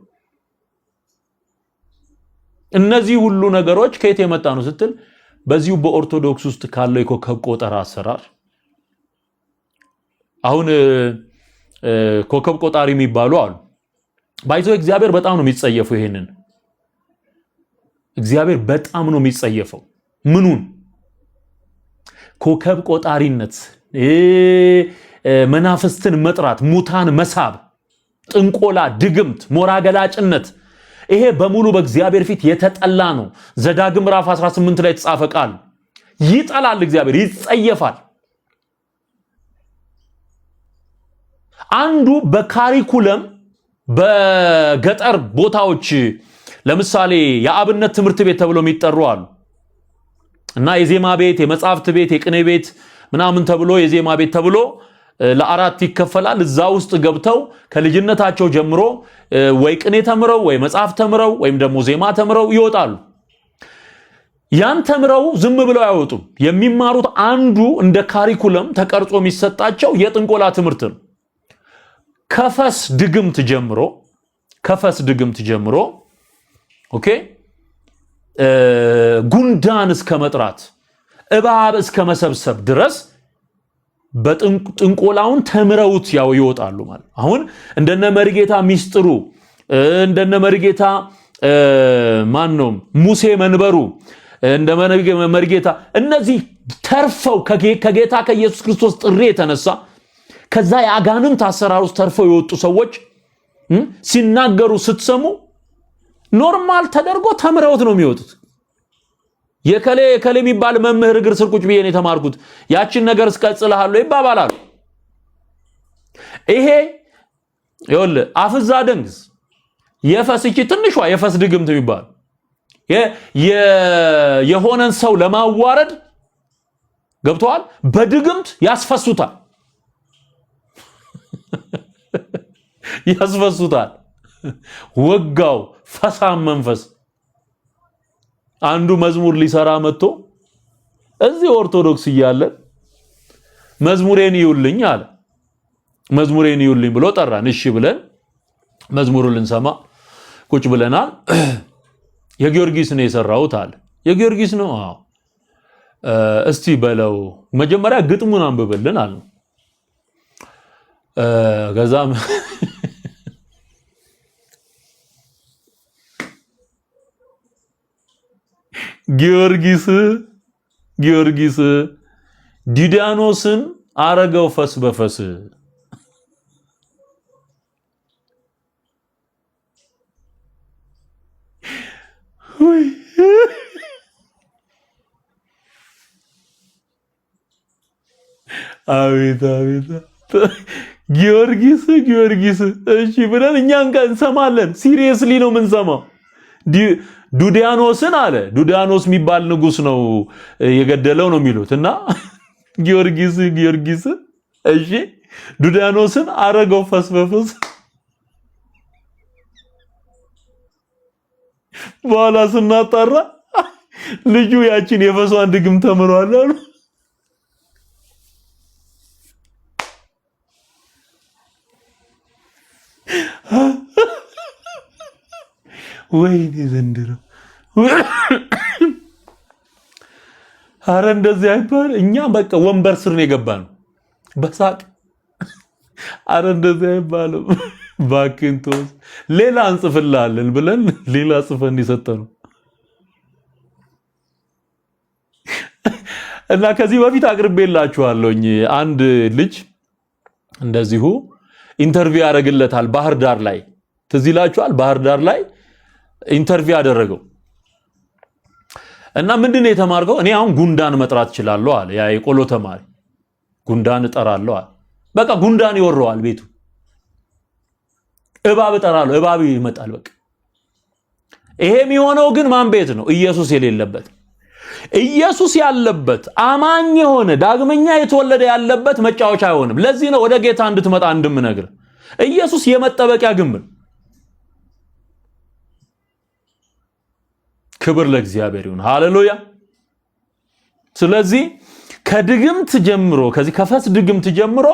እነዚህ ሁሉ ነገሮች ከየት የመጣ ነው ስትል በዚሁ በኦርቶዶክስ ውስጥ ካለው የኮከብ ቆጠራ አሰራር አሁን ኮከብ ቆጣሪ የሚባሉ አሉ። ባይዘው እግዚአብሔር በጣም ነው የሚጸየፈው። ይሄንን እግዚአብሔር በጣም ነው የሚጸየፈው። ምኑን? ኮከብ ቆጣሪነት፣ መናፍስትን መጥራት፣ ሙታን መሳብ፣ ጥንቆላ፣ ድግምት፣ ሞራ ገላጭነት ይሄ በሙሉ በእግዚአብሔር ፊት የተጠላ ነው። ዘዳግም ምዕራፍ 18 ላይ የተጻፈ ቃል ይጠላል፣ እግዚአብሔር ይጸየፋል። አንዱ በካሪኩለም በገጠር ቦታዎች ለምሳሌ የአብነት ትምህርት ቤት ተብሎ የሚጠሩ አሉ እና የዜማ ቤት፣ የመጻሕፍት ቤት፣ የቅኔ ቤት ምናምን ተብሎ የዜማ ቤት ተብሎ ለአራት ይከፈላል። እዛ ውስጥ ገብተው ከልጅነታቸው ጀምሮ ወይ ቅኔ ተምረው ወይ መጽሐፍ ተምረው ወይም ደግሞ ዜማ ተምረው ይወጣሉ። ያን ተምረው ዝም ብለው አይወጡም። የሚማሩት አንዱ እንደ ካሪኩለም ተቀርጾ የሚሰጣቸው የጥንቆላ ትምህርት ነው። ከፈስ ድግምት ጀምሮ ኦኬ ጉንዳን እስከ መጥራት እባብ እስከ መሰብሰብ ድረስ በጥንቆላውን ተምረውት ያው ይወጣሉ ማለት። አሁን እንደነ መርጌታ ሚስጥሩ እንደነ መርጌታ ሙሴ መንበሩ እንደ መርጌታ እነዚህ ተርፈው ከጌታ ከኢየሱስ ክርስቶስ ጥሪ የተነሳ ከዛ የአጋንንት አሰራር ውስጥ ተርፈው የወጡ ሰዎች ሲናገሩ ስትሰሙ ኖርማል ተደርጎ ተምረውት ነው የሚወጡት። የከሌ የሚባል መምህር እግር ስር ቁጭ ብዬ ነው የተማርኩት ያችን ነገር እስቀጽልሃለሁ ይባባላሉ። ይሄ ይኸውልህ አፍዛ ደንግዝ የፈስቺ ትንሿ የፈስ ድግምት የሚባል የሆነን ሰው ለማዋረድ ገብተዋል በድግምት ያስፈሱታል። ወጋው ፈሳም መንፈስ አንዱ መዝሙር ሊሰራ መጥቶ እዚህ ኦርቶዶክስ እያለ መዝሙሬን ይውልኝ አለ። መዝሙሬን ይውልኝ ብሎ ጠራን። እሺ ብለን መዝሙሩን ልንሰማ ቁጭ ብለናል። የጊዮርጊስ ነው የሰራውት አለ። የጊዮርጊስ ነው? አዎ። እስቲ በለው መጀመሪያ ግጥሙን አንብብልን አለ። ከዛም ጊዮርጊስ ዲዳኖስን አረገው ፈስ በፈስ አቤት ጊዮርጊስ እሺ ብለን እኛን እንሰማለን። ሲሪየስሊ ነው የምንሰማው። ዱዲያኖስን አለ። ዱዲያኖስ የሚባል ንጉስ ነው የገደለው ነው የሚሉት እና ጊዮርጊስ እሺ ዱዲያኖስን አረገው ፈስ በፈስ። በኋላ ስናጣራ ልጁ ያችን የፈሷን ድግም ተምሯል አሉ። ወይኔ ዘንድሮ አረ እንደዚህ አይባል። እኛ በቃ ወንበር ስር ነው የገባነው በሳቅ። አረ እንደዚህ አይባልም ባክንቶስ ሌላ እንጽፍላለን ብለን ሌላ ጽፈን ይሰጠነው እና ከዚህ በፊት አቅርቤላችኋለሁኝ። አንድ ልጅ እንደዚሁ ኢንተርቪው ያደርግለታል ባህር ዳር ላይ ትዝ ይላችኋል። ባህር ዳር ላይ ኢንተርቪው ያደረገው እና ምንድነው የተማርከው? እኔ አሁን ጉንዳን መጥራት እችላለሁ አለ። ያ የቆሎ ተማሪ ጉንዳን እጠራለሁ አለ። በቃ ጉንዳን ይወረዋል ቤቱ። እባብ እጠራለሁ፣ እባብ ይመጣል። በቃ ይሄ የሚሆነው ግን ማን ቤት ነው? ኢየሱስ የሌለበት። ኢየሱስ ያለበት አማኝ የሆነ ዳግመኛ የተወለደ ያለበት መጫወቻ አይሆንም። ለዚህ ነው ወደ ጌታ እንድትመጣ እንደምነግር። ኢየሱስ የመጠበቂያ ግንብ ነው። ክብር ለእግዚአብሔር ይሁን። ሃሌሉያ። ስለዚህ ከድግምት ጀምሮ ከዚህ ከፈስ ድግምት ጀምሮ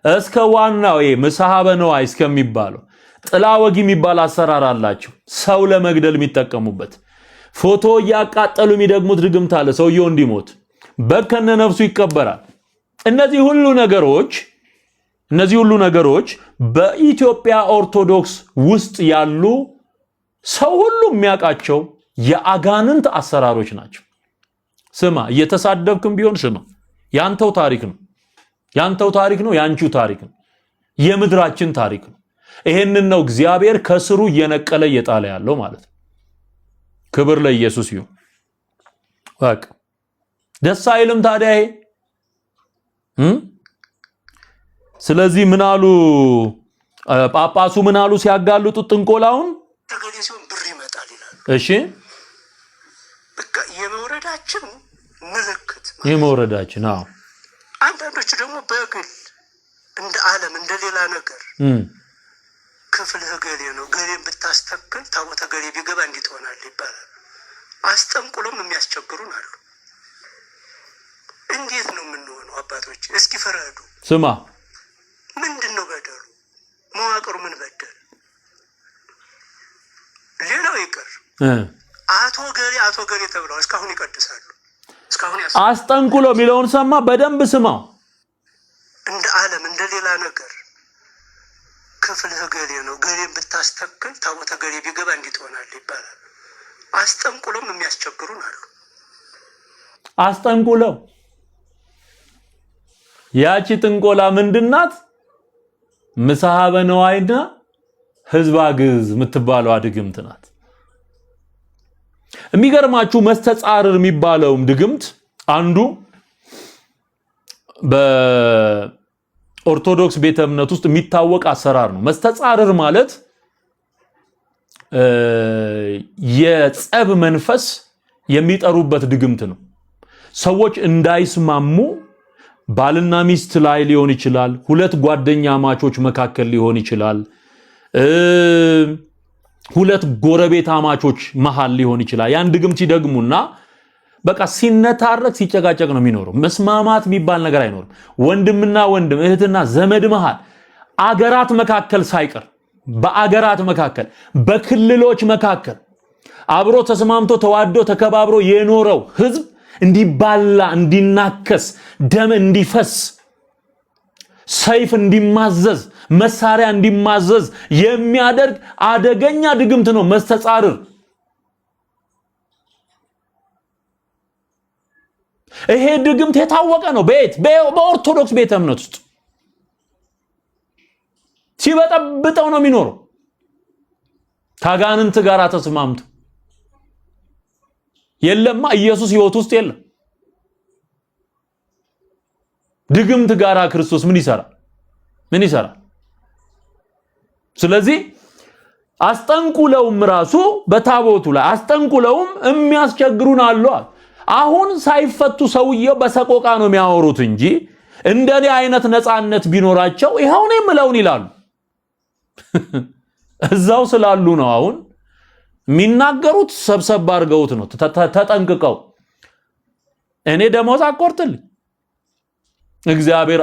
እስከ ዋናው ምሳሐበ ነዋይ እስከሚባለው ጥላ ወጊ የሚባል አሰራር አላቸው። ሰው ለመግደል የሚጠቀሙበት ፎቶ እያቃጠሉ የሚደግሙት ድግምት አለ። ሰውየው እንዲሞት በከነ ነፍሱ ይቀበራል። እነዚህ ሁሉ ነገሮች በኢትዮጵያ ኦርቶዶክስ ውስጥ ያሉ ሰው ሁሉ የሚያውቃቸው የአጋንንት አሰራሮች ናቸው። ስማ፣ እየተሳደብክም ቢሆን ስማ፣ ያንተው ታሪክ ነው። ያንቺው ታሪክ ነው። የምድራችን ታሪክ ነው። ይሄንን ነው እግዚአብሔር ከስሩ እየነቀለ እየጣለ ያለው ማለት ነው። ክብር ለኢየሱስ ይሁን። በቃ ደስ አይልም ታዲያ ይሄ? ስለዚህ ምን አሉ ጳጳሱ? ምን አሉ ሲያጋልጡት ጥንቆላውን? ተገሌ ሲሆን ብር ይመጣል ይላሉ። እሺ በቃ የመውረዳችን ምልክት የመውረዳችን። አዎ አንዳንዶቹ ደግሞ በግል እንደ ዓለም እንደ ሌላ ነገር ክፍልህ ገሌ ነው፣ ገሌን ብታስተክል ታቦተ ገሌ ቢገባ እንዲህ ትሆናለህ ይባላል። አስጠንቁሎም የሚያስቸግሩን አሉ። እንዴት ነው የምንሆነው? አባቶች እስኪ ፍረዱ። ስማ፣ ምንድነው በደሉ? መዋቅሩ ምን በደል? ሌላው ይቀር አቶ ገሌ ተብለው እስካሁን ይቀድሳሉ። እስካሁን አስጠንቁሎ የሚለውን ሰማ። በደንብ ስማው። እንደ ዓለም እንደ ሌላ ነገር ክፍልህ ገሌ ነው፣ ገሌን ብታስተክል ታቦተ ገሌ ቢገባ እንዲህ ትሆናለህ ይባላል። አስጠንቁሎም የሚያስቸግሩን አሉ። አስጠንቁለው ያቺ ጥንቆላ ምንድናት? ምሳሐበ ነዋይና ህዝባ ግዝ የምትባለው ድግምት ናት። የሚገርማችሁ መስተጻርር የሚባለውም ድግምት አንዱ በኦርቶዶክስ ቤተ እምነት ውስጥ የሚታወቅ አሰራር ነው። መስተጻርር ማለት የጸብ መንፈስ የሚጠሩበት ድግምት ነው። ሰዎች እንዳይስማሙ ባልና ሚስት ላይ ሊሆን ይችላል፣ ሁለት ጓደኛ ማቾች መካከል ሊሆን ይችላል፣ ሁለት ጎረቤት አማቾች መሃል ሊሆን ይችላል። ያን ድግምት ሲደግሙና በቃ ሲነታረክ ሲጨቃጨቅ ነው የሚኖረው። መስማማት የሚባል ነገር አይኖርም። ወንድምና ወንድም፣ እህትና ዘመድ መሃል፣ አገራት መካከል ሳይቀር በአገራት መካከል፣ በክልሎች መካከል አብሮ ተስማምቶ ተዋዶ ተከባብሮ የኖረው ህዝብ እንዲባላ፣ እንዲናከስ፣ ደም እንዲፈስ፣ ሰይፍ እንዲማዘዝ፣ መሳሪያ እንዲማዘዝ የሚያደርግ አደገኛ ድግምት ነው መስተጻርር። ይሄ ድግምት የታወቀ ነው። በኦርቶዶክስ ቤተ እምነት ውስጥ ሲበጠብጠው ነው የሚኖረው ታጋንንት ጋር ተስማምቶ። የለማ ኢየሱስ ህይወት ውስጥ የለም። ድግምት ጋራ ክርስቶስ ምን ይሰራል? ስለዚህ አስጠንቁለውም ራሱ በታቦቱ ላይ አስጠንቁለውም የሚያስቸግሩን አሉ። አሁን ሳይፈቱ ሰውየው በሰቆቃ ነው የሚያወሩት እንጂ እንደኔ አይነት ነፃነት ቢኖራቸው ይሄው ነው የምለውን ይላሉ። እዛው ስላሉ ነው አሁን የሚናገሩት ሰብሰብ አድርገውት ነው ተጠንቅቀው። እኔ ደሞዝ አቆርጥልኝ እግዚአብሔር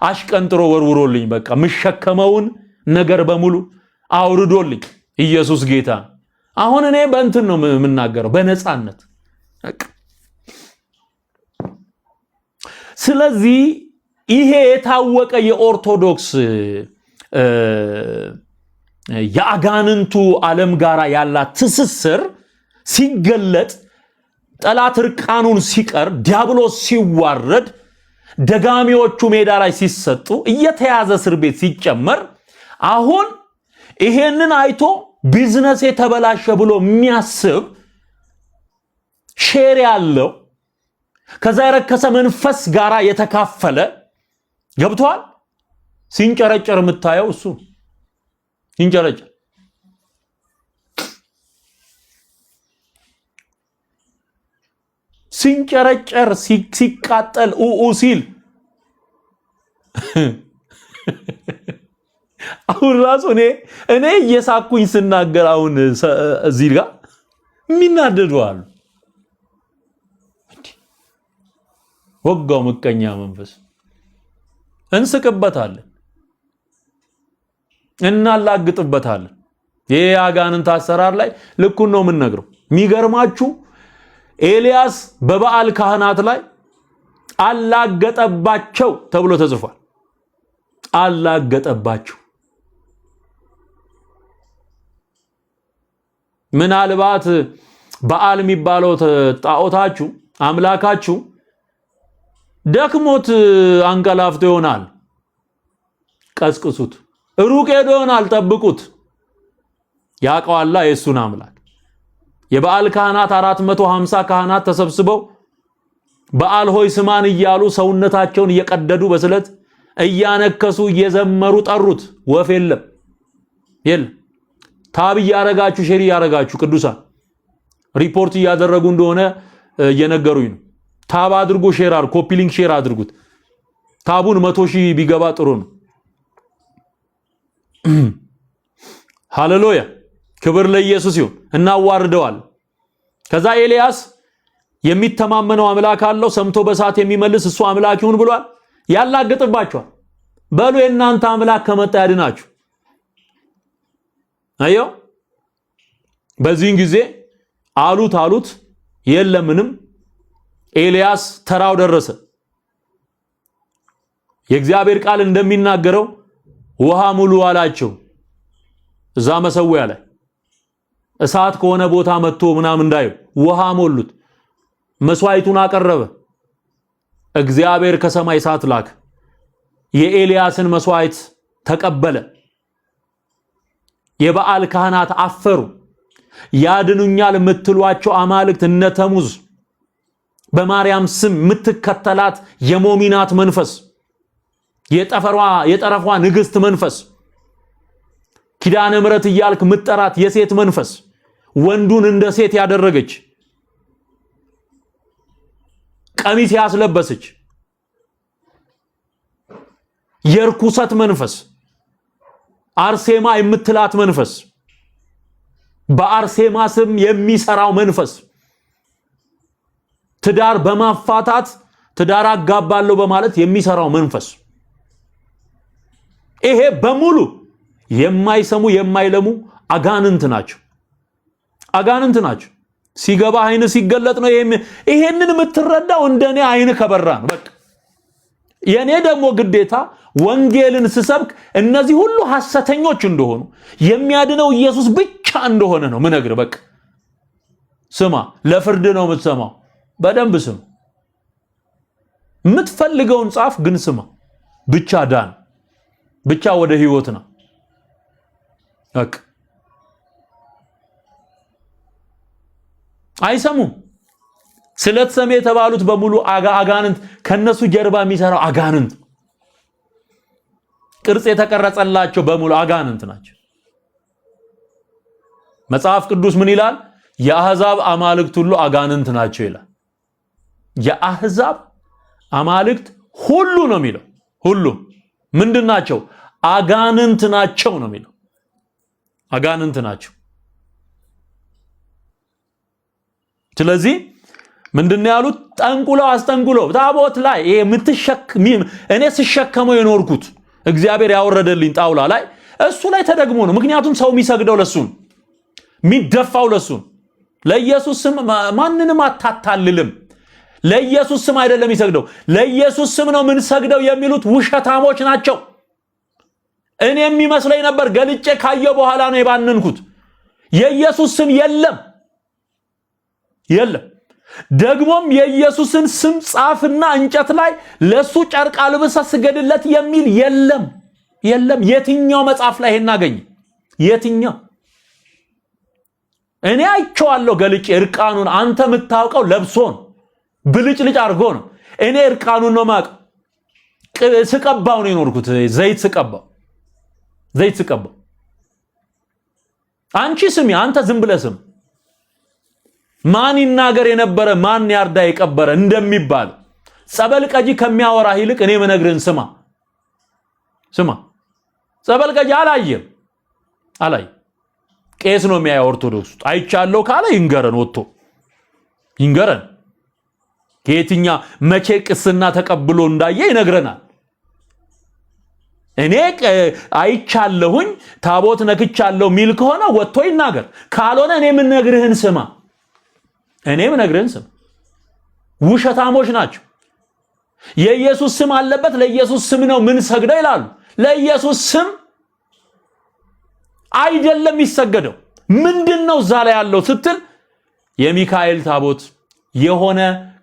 አሽቀንጥሮ ወርውሮልኝ በቃ ምሸከመውን ነገር በሙሉ አውርዶልኝ ኢየሱስ ጌታ። አሁን እኔ በእንትን ነው የምናገረው በነፃነት። ስለዚህ ይሄ የታወቀ የኦርቶዶክስ የአጋንንቱ ዓለም ጋራ ያላት ትስስር ሲገለጥ ጠላት ርቃኑን ሲቀር ዲያብሎስ ሲዋረድ ደጋሚዎቹ ሜዳ ላይ ሲሰጡ እየተያዘ እስር ቤት ሲጨመር አሁን ይሄንን አይቶ ቢዝነስ የተበላሸ ብሎ የሚያስብ ሼር ያለው ከዛ የረከሰ መንፈስ ጋራ የተካፈለ ገብቷል። ሲንጨረጨር የምታየው እሱ ሲንጨረጨር ሲንጨረጨር ሲቃጠል ኡኡ ሲል አሁን ራሱ እኔ እየሳኩኝ ስናገር አሁን እዚህ ጋር የሚናደዱ አሉ። ወጋው ምቀኛ መንፈስ እንስቅበታለን፣ እናላግጥበታለን። ይሄ አጋንንት አሰራር ላይ ልኩን ነው የምንነግረው። የሚገርማችሁ ኤልያስ በበዓል ካህናት ላይ አላገጠባቸው ተብሎ ተጽፏል። አላገጠባቸው። ምናልባት በዓል የሚባለው ጣዖታችሁ አምላካችሁ ደክሞት አንቀላፍቶ ይሆናል። ቀስቅሱት። ሩቅ ሄዶ ይሆናል። ጠብቁት። ያውቀዋላ የእሱን አምላክ። የበዓል ካህናት 450 ካህናት ተሰብስበው በዓል ሆይ ስማን እያሉ ሰውነታቸውን እየቀደዱ በስለት እያነከሱ እየዘመሩ ጠሩት። ወፍ የለም የለም። ታብ እያረጋችሁ ሼር እያረጋችሁ ቅዱሳን ሪፖርት እያደረጉ እንደሆነ እየነገሩኝ ነው። ታብ አድርጎ ሼር አድርጉ፣ ኮፒ ሊንክ ሼር አድርጉት። ታቡን 100,000 ቢገባ ጥሩ ነው። ሃሌሉያ ክብር ለኢየሱስ ይሁን። እናዋርደዋል። ከዛ ኤልያስ የሚተማመነው አምላክ አለው፣ ሰምቶ በሰዓት የሚመልስ እሱ አምላክ ይሁን ብሏል። ያላግጥባቸዋል። በሉ የእናንተ አምላክ ከመጣ ያድናችሁ። አዮ በዚህን ጊዜ አሉት የለምንም። ኤልያስ ተራው ደረሰ። የእግዚአብሔር ቃል እንደሚናገረው ውሃ ሙሉ አላቸው። እዛ መሰዊያ ላይ እሳት ከሆነ ቦታ መጥቶ ምናምን እንዳይው ውሃ ሞሉት። መስዋዕቱን አቀረበ። እግዚአብሔር ከሰማይ እሳት ላከ። የኤልያስን መስዋዕት ተቀበለ። የበዓል ካህናት አፈሩ። ያድኑኛል የምትሏቸው አማልክት እነ ተሙዝ በማርያም ስም የምትከተላት የሞሚናት መንፈስ የጠረፏ ንግስት መንፈስ ኪዳነ ምሕረት እያልክ ምትጠራት የሴት መንፈስ ወንዱን እንደ ሴት ያደረገች ቀሚስ ያስለበሰች የርኩሰት መንፈስ አርሴማ የምትላት መንፈስ በአርሴማ ስም የሚሰራው መንፈስ ትዳር በማፋታት ትዳር አጋባለሁ በማለት የሚሰራው መንፈስ ይሄ በሙሉ የማይሰሙ የማይለሙ አጋንንት ናቸው። አጋንንት ናቸው። ሲገባ አይን ሲገለጥ ነው። ይሄንን የምትረዳው እንደኔ አይን ከበራ ነው። በቃ የኔ ደግሞ ግዴታ ወንጌልን ስሰብክ እነዚህ ሁሉ ሐሰተኞች እንደሆኑ የሚያድነው ኢየሱስ ብቻ እንደሆነ ነው ምነግር። በቃ ስማ፣ ለፍርድ ነው የምትሰማው። በደንብ ስማ። የምትፈልገውን ጻፍ፣ ግን ስማ። ብቻ ዳን፣ ብቻ ወደ ህይወት ነው። በቃ አይሰሙም። ስለተሰሜ የተባሉት በሙሉ አጋንንት፣ ከነሱ ጀርባ የሚሰራው አጋንንት፣ ቅርጽ የተቀረጸላቸው በሙሉ አጋንንት ናቸው። መጽሐፍ ቅዱስ ምን ይላል? የአህዛብ አማልክት ሁሉ አጋንንት ናቸው ይላል። የአህዛብ አማልክት ሁሉ ነው የሚለው። ሁሉ ምንድናቸው? አጋንንት ናቸው ነው የሚለው። አጋንንት ናቸው። ስለዚህ ምንድነው ያሉት? ጠንቁለው አስጠንቁለው ታቦት ላይ እኔ ስሸከመው የኖርኩት እግዚአብሔር ያወረደልኝ ጣውላ ላይ እሱ ላይ ተደግሞ ነው። ምክንያቱም ሰው የሚሰግደው ለሱ ነው፣ የሚደፋው ለሱ ነው። ለኢየሱስ ስም ማንንም አታታልልም። ለኢየሱስ ስም አይደለም የሚሰግደው፣ ለኢየሱስ ስም ነው ምን ሰግደው የሚሉት ውሸታሞች ናቸው። እኔ የሚመስለኝ ነበር ገልጬ ካየው በኋላ ነው የባነንኩት። የኢየሱስ ስም የለም የለም። ደግሞም የኢየሱስን ስም ጻፍና እንጨት ላይ ለሱ ጨርቅ አልብሰህ ስገድለት የሚል የለም የለም። የትኛው መጽሐፍ ላይ እናገኝ? የትኛው? እኔ አይቼዋለሁ ገልጬ እርቃኑን። አንተ የምታውቀው ለብሶን ብልጭልጭ አድርጎ ነው። እኔ እርቃኑን ነው ማቅ ስቀባው ነው የኖርኩት። ዘይት ስቀባው። አንቺ ስሚ፣ አንተ ዝም ብለህ ስም። ማን ይናገር የነበረ ማን ያርዳ የቀበረ እንደሚባል ጸበል ቀጂ ከሚያወራ ይልቅ እኔ መነግርህን ስማ። ጸበል ቀጂ አላየም። ቄስ ነው የሚያየው ኦርቶዶክስ አይቻለው ካለ ይንገረን፣ ወጥቶ ይንገረን። ከየትኛ መቼ ቅስና ተቀብሎ እንዳየ ይነግረናል። እኔ አይቻለሁኝ ታቦት ነክቻለሁ ሚል ከሆነ ወጥቶ ይናገር። ካልሆነ እኔ የምነግርህን ስማ። ውሸታሞች ናቸው። የኢየሱስ ስም አለበት፣ ለኢየሱስ ስም ነው ምን ሰግደው ይላሉ። ለኢየሱስ ስም አይደለም ይሰገደው። ምንድነው እዛ ላይ ያለው ስትል የሚካኤል ታቦት የሆነ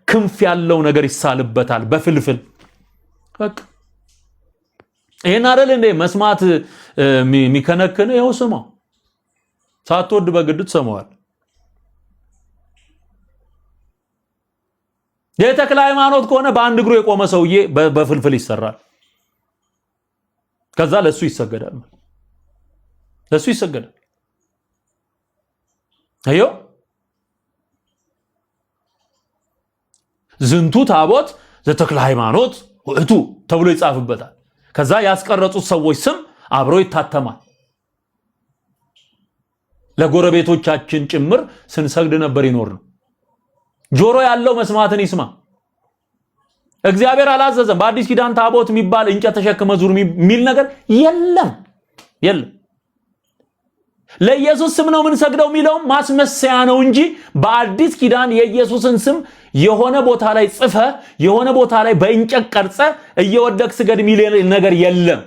ክንፍ ያለው ነገር ይሳልበታል በፍልፍል። በቃ ይሄን አይደል እንዴ መስማት የሚከነከነ? ይኸው ስማው። ሳትወድ በግድ ትሰማዋል። የተክለ ሃይማኖት ከሆነ በአንድ እግሩ የቆመ ሰውዬ በፍልፍል ይሰራል። ከዛ ለሱ ይሰገዳል። አዮ ዝንቱ ታቦት ዘተክለ ሃይማኖት ወእቱ ተብሎ ይጻፍበታል። ከዛ ያስቀረጹት ሰዎች ስም አብሮ ይታተማል። ለጎረቤቶቻችን ጭምር ስንሰግድ ነበር ይኖር ነው። ጆሮ ያለው መስማትን ይስማ። እግዚአብሔር አላዘዘም። በአዲስ ኪዳን ታቦት የሚባል እንጨት ተሸክመ ዙር የሚል ነገር የለም። ለኢየሱስ ስም ነው ምን ሰግደው የሚለው ማስመሰያ ነው እንጂ በአዲስ ኪዳን የኢየሱስን ስም የሆነ ቦታ ላይ ጽፈ የሆነ ቦታ ላይ በእንጨት ቀርጸ እየወደቅ ስገድ የሚል ነገር የለም።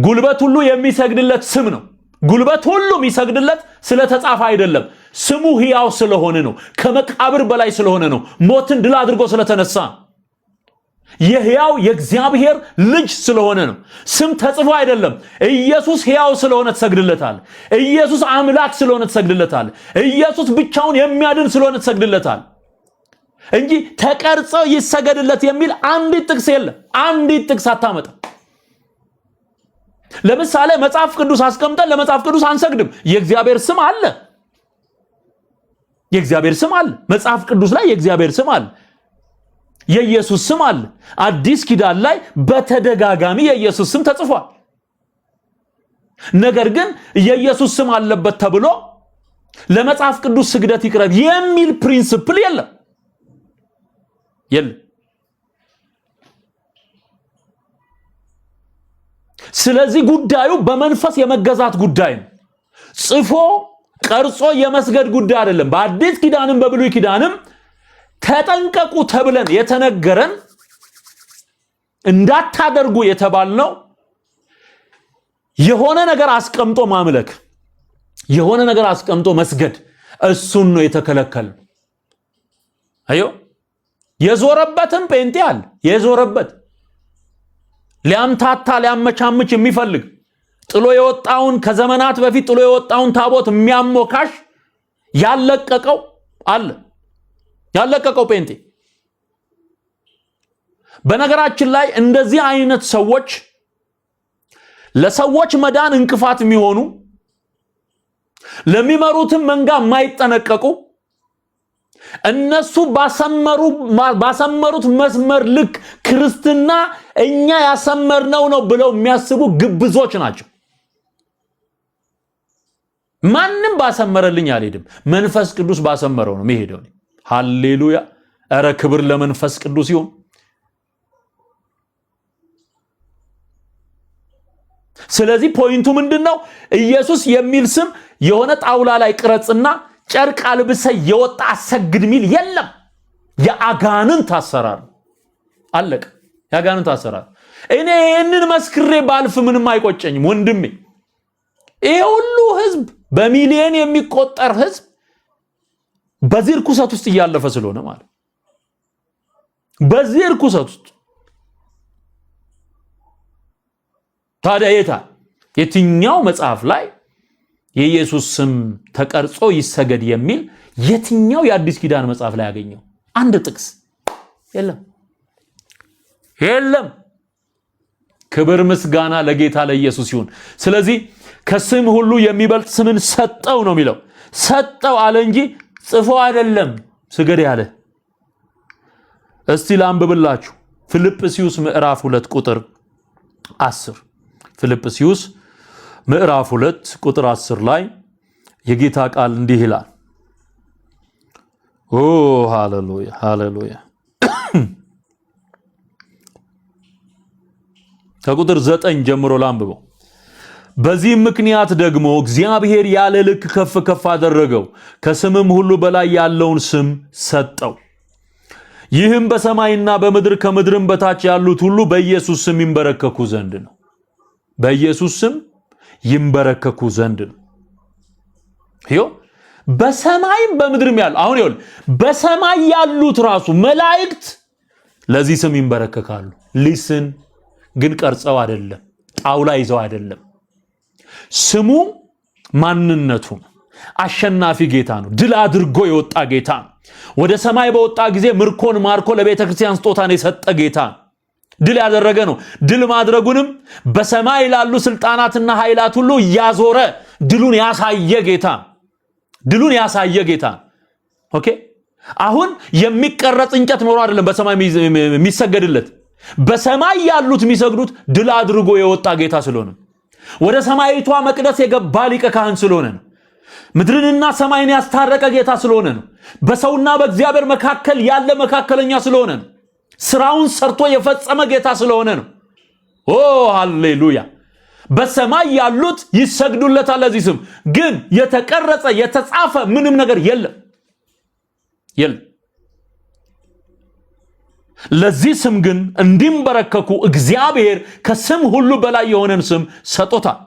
ጉልበት ሁሉ የሚሰግድለት ስም ነው። ጉልበት ሁሉ የሚሰግድለት ስለተጻፈ አይደለም። ስሙ ሕያው ስለሆነ ነው። ከመቃብር በላይ ስለሆነ ነው። ሞትን ድል አድርጎ ስለተነሳ የሕያው የእግዚአብሔር ልጅ ስለሆነ ነው። ስም ተጽፎ አይደለም። ኢየሱስ ሕያው ስለሆነ ተሰግድለታል። ኢየሱስ አምላክ ስለሆነ ተሰግድለታል። ኢየሱስ ብቻውን የሚያድን ስለሆነ ተሰግድለታል እንጂ ተቀርጾ ይሰገድለት የሚል አንዲት ጥቅስ የለም። አንዲት ጥቅስ አታመጣ። ለምሳሌ መጽሐፍ ቅዱስ አስቀምጠን ለመጽሐፍ ቅዱስ አንሰግድም። የእግዚአብሔር ስም አለ። መጽሐፍ ቅዱስ ላይ የእግዚአብሔር ስም አለ። የኢየሱስ ስም አለ። አዲስ ኪዳን ላይ በተደጋጋሚ የኢየሱስ ስም ተጽፏል። ነገር ግን የኢየሱስ ስም አለበት ተብሎ ለመጽሐፍ ቅዱስ ስግደት ይቅረብ የሚል ፕሪንሲፕል የለም። ስለዚህ ጉዳዩ በመንፈስ የመገዛት ጉዳይ ነው። ጽፎ ቀርጾ የመስገድ ጉዳይ አይደለም። በአዲስ ኪዳንም በብሉይ ኪዳንም ተጠንቀቁ ተብለን የተነገረን እንዳታደርጉ የተባልነው የሆነ ነገር አስቀምጦ ማምለክ፣ የሆነ ነገር አስቀምጦ መስገድ፣ እሱን ነው የተከለከለ። አዮ የዞረበትም ጴንጤ አለ። የዞረበት ሊያምታታ ሊያመቻምች የሚፈልግ ጥሎ የወጣውን ከዘመናት በፊት ጥሎ የወጣውን ታቦት የሚያሞካሽ ያለቀቀው አለ። ያለቀቀው ጴንጤ። በነገራችን ላይ እንደዚህ አይነት ሰዎች ለሰዎች መዳን እንቅፋት የሚሆኑ ለሚመሩትም መንጋ የማይጠነቀቁ እነሱ ባሰመሩት መስመር ልክ ክርስትና እኛ ያሰመርነው ነው ብለው የሚያስቡ ግብዞች ናቸው። ማንም ባሰመረልኝ አልሄድም፣ መንፈስ ቅዱስ ባሰመረው ነው የሚሄደው። ሃሌሉያ! እረ ክብር ለመንፈስ ቅዱስ ይሁን። ስለዚህ ፖይንቱ ምንድነው? ኢየሱስ የሚል ስም የሆነ ጣውላ ላይ ቅረጽና ጨርቅ አልብሰ የወጣ አሰግድ ሚል የለም። የአጋንንት አሰራር አለቀ። የአጋንንት አሰራር። እኔ ይህንን መስክሬ ባልፍ ምንም አይቆጨኝም ወንድሜ። ይሄ ሁሉ ህዝብ በሚሊዮን የሚቆጠር ህዝብ በዚህ ርኩሰት ውስጥ እያለፈ ስለሆነ ማለት በዚህ ርኩሰት ውስጥ ታዲያ የትኛው መጽሐፍ ላይ የኢየሱስ ስም ተቀርጾ ይሰገድ የሚል የትኛው የአዲስ ኪዳን መጽሐፍ ላይ ያገኘው አንድ ጥቅስ የለም? ክብር ምስጋና ለጌታ ለኢየሱስ ይሁን። ስለዚህ ከስም ሁሉ የሚበልጥ ስምን ሰጠው ነው የሚለው። ሰጠው አለ እንጂ ጽፎ አይደለም ስገድ ያለ። እስቲ ላንብብላችሁ ፊልጵስዩስ ምዕራፍ 2 ቁጥር 10። ፊልጵስዩስ ምዕራፍ 2 ቁጥር 10 ላይ የጌታ ቃል እንዲህ ይላል። ኦ ሃሌሉያ ሃሌሉያ። ከቁጥር 9 ጀምሮ ላንብበው። በዚህም ምክንያት ደግሞ እግዚአብሔር ያለ ልክ ከፍ ከፍ አደረገው፣ ከስምም ሁሉ በላይ ያለውን ስም ሰጠው። ይህም በሰማይና በምድር ከምድርም በታች ያሉት ሁሉ በኢየሱስ ስም ይንበረከኩ ዘንድ ነው። በኢየሱስ ስም ይንበረከኩ ዘንድ ነው። ይሄ በሰማይም በምድርም ያሉ አሁን ይኸውልህ በሰማይ ያሉት ራሱ መላእክት ለዚህ ስም ይንበረከካሉ። ሊስን ግን ቀርጸው አይደለም፣ ጣውላ ይዘው አይደለም። ስሙ ማንነቱ አሸናፊ ጌታ ነው። ድል አድርጎ የወጣ ጌታ ነው። ወደ ሰማይ በወጣ ጊዜ ምርኮን ማርኮ ለቤተ ክርስቲያን ስጦታን የሰጠ ጌታ ነው። ድል ያደረገ ነው። ድል ማድረጉንም በሰማይ ላሉ ስልጣናትና ኃይላት ሁሉ ያዞረ ድሉን ያሳየ ጌታ ኦኬ። አሁን የሚቀረጽ እንጨት ኖሮ አይደለም በሰማይ የሚሰገድለት። በሰማይ ያሉት የሚሰግዱት ድል አድርጎ የወጣ ጌታ ስለሆነ፣ ወደ ሰማይቷ መቅደስ የገባ ሊቀ ካህን ስለሆነ ነው። ምድርንና ሰማይን ያስታረቀ ጌታ ስለሆነ ነው። በሰውና በእግዚአብሔር መካከል ያለ መካከለኛ ስለሆነ ነው። ስራውን ሰርቶ የፈጸመ ጌታ ስለሆነ ነው። ኦ ሃሌሉያ! በሰማይ ያሉት ይሰግዱለታል። ለዚህ ስም ግን የተቀረጸ የተጻፈ ምንም ነገር የለም። ለዚህ ስም ግን እንዲንበረከኩ እግዚአብሔር ከስም ሁሉ በላይ የሆነን ስም ሰጥቶታል።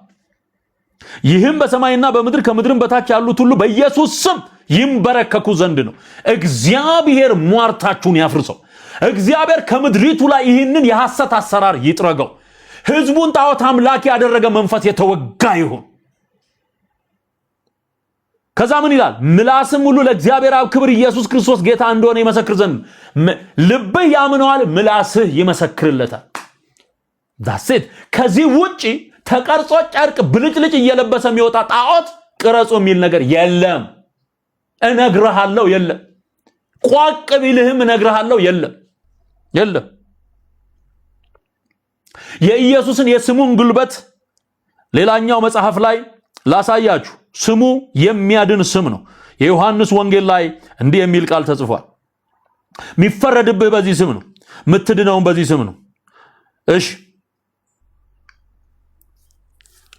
ይህም በሰማይና በምድር ከምድርም በታች ያሉት ሁሉ በኢየሱስ ስም ይንበረከኩ ዘንድ ነው። እግዚአብሔር ሟርታችሁን ያፍርሰው። እግዚአብሔር ከምድሪቱ ላይ ይህንን የሐሰት አሰራር ይጥረገው። ህዝቡን ጣዖት አምላኪ ያደረገ መንፈስ የተወጋ ይሁን። ከዛ ምን ይላል? ምላስም ሁሉ ለእግዚአብሔር አብ ክብር ኢየሱስ ክርስቶስ ጌታ እንደሆነ ይመሰክር ዘንድ ልብህ ያምነዋል፣ ምላስህ ይመሰክርለታል። ዳሴት ከዚህ ውጪ ተቀርጾ ጨርቅ ብልጭልጭ እየለበሰ የሚወጣ ጣዖት ቅረጹ የሚል ነገር የለም። እነግርሃለሁ የለም። ቋቅ ቢልህም እነግርሃለሁ የለም። የኢየሱስን የስሙን ጉልበት ሌላኛው መጽሐፍ ላይ ላሳያችሁ። ስሙ የሚያድን ስም ነው። የዮሐንስ ወንጌል ላይ እንዲህ የሚል ቃል ተጽፏል። የሚፈረድብህ በዚህ ስም ነው፣ የምትድነውን በዚህ ስም ነው። እሺ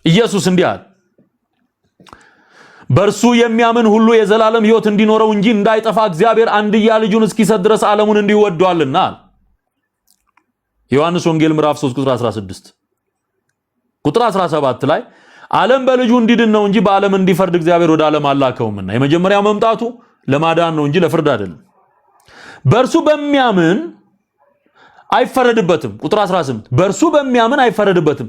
ኢየሱስ እንዲህ አለ፣ በእርሱ የሚያምን ሁሉ የዘላለም ሕይወት እንዲኖረው እንጂ እንዳይጠፋ እግዚአብሔር አንድያ ልጁን እስኪሰጥ ድረስ ዓለሙን እንዲሁ ወዶአልና። ዮሐንስ ወንጌል ምዕራፍ 3 ቁጥር 16 ቁጥር 17 ላይ ዓለም በልጁ እንዲድን ነው እንጂ በዓለም እንዲፈርድ እግዚአብሔር ወደ ዓለም አላከውምና። የመጀመሪያው መምጣቱ ለማዳን ነው እንጂ ለፍርድ አይደለም። በእርሱ በሚያምን አይፈረድበትም። ቁጥር 18 በእርሱ በሚያምን አይፈረድበትም።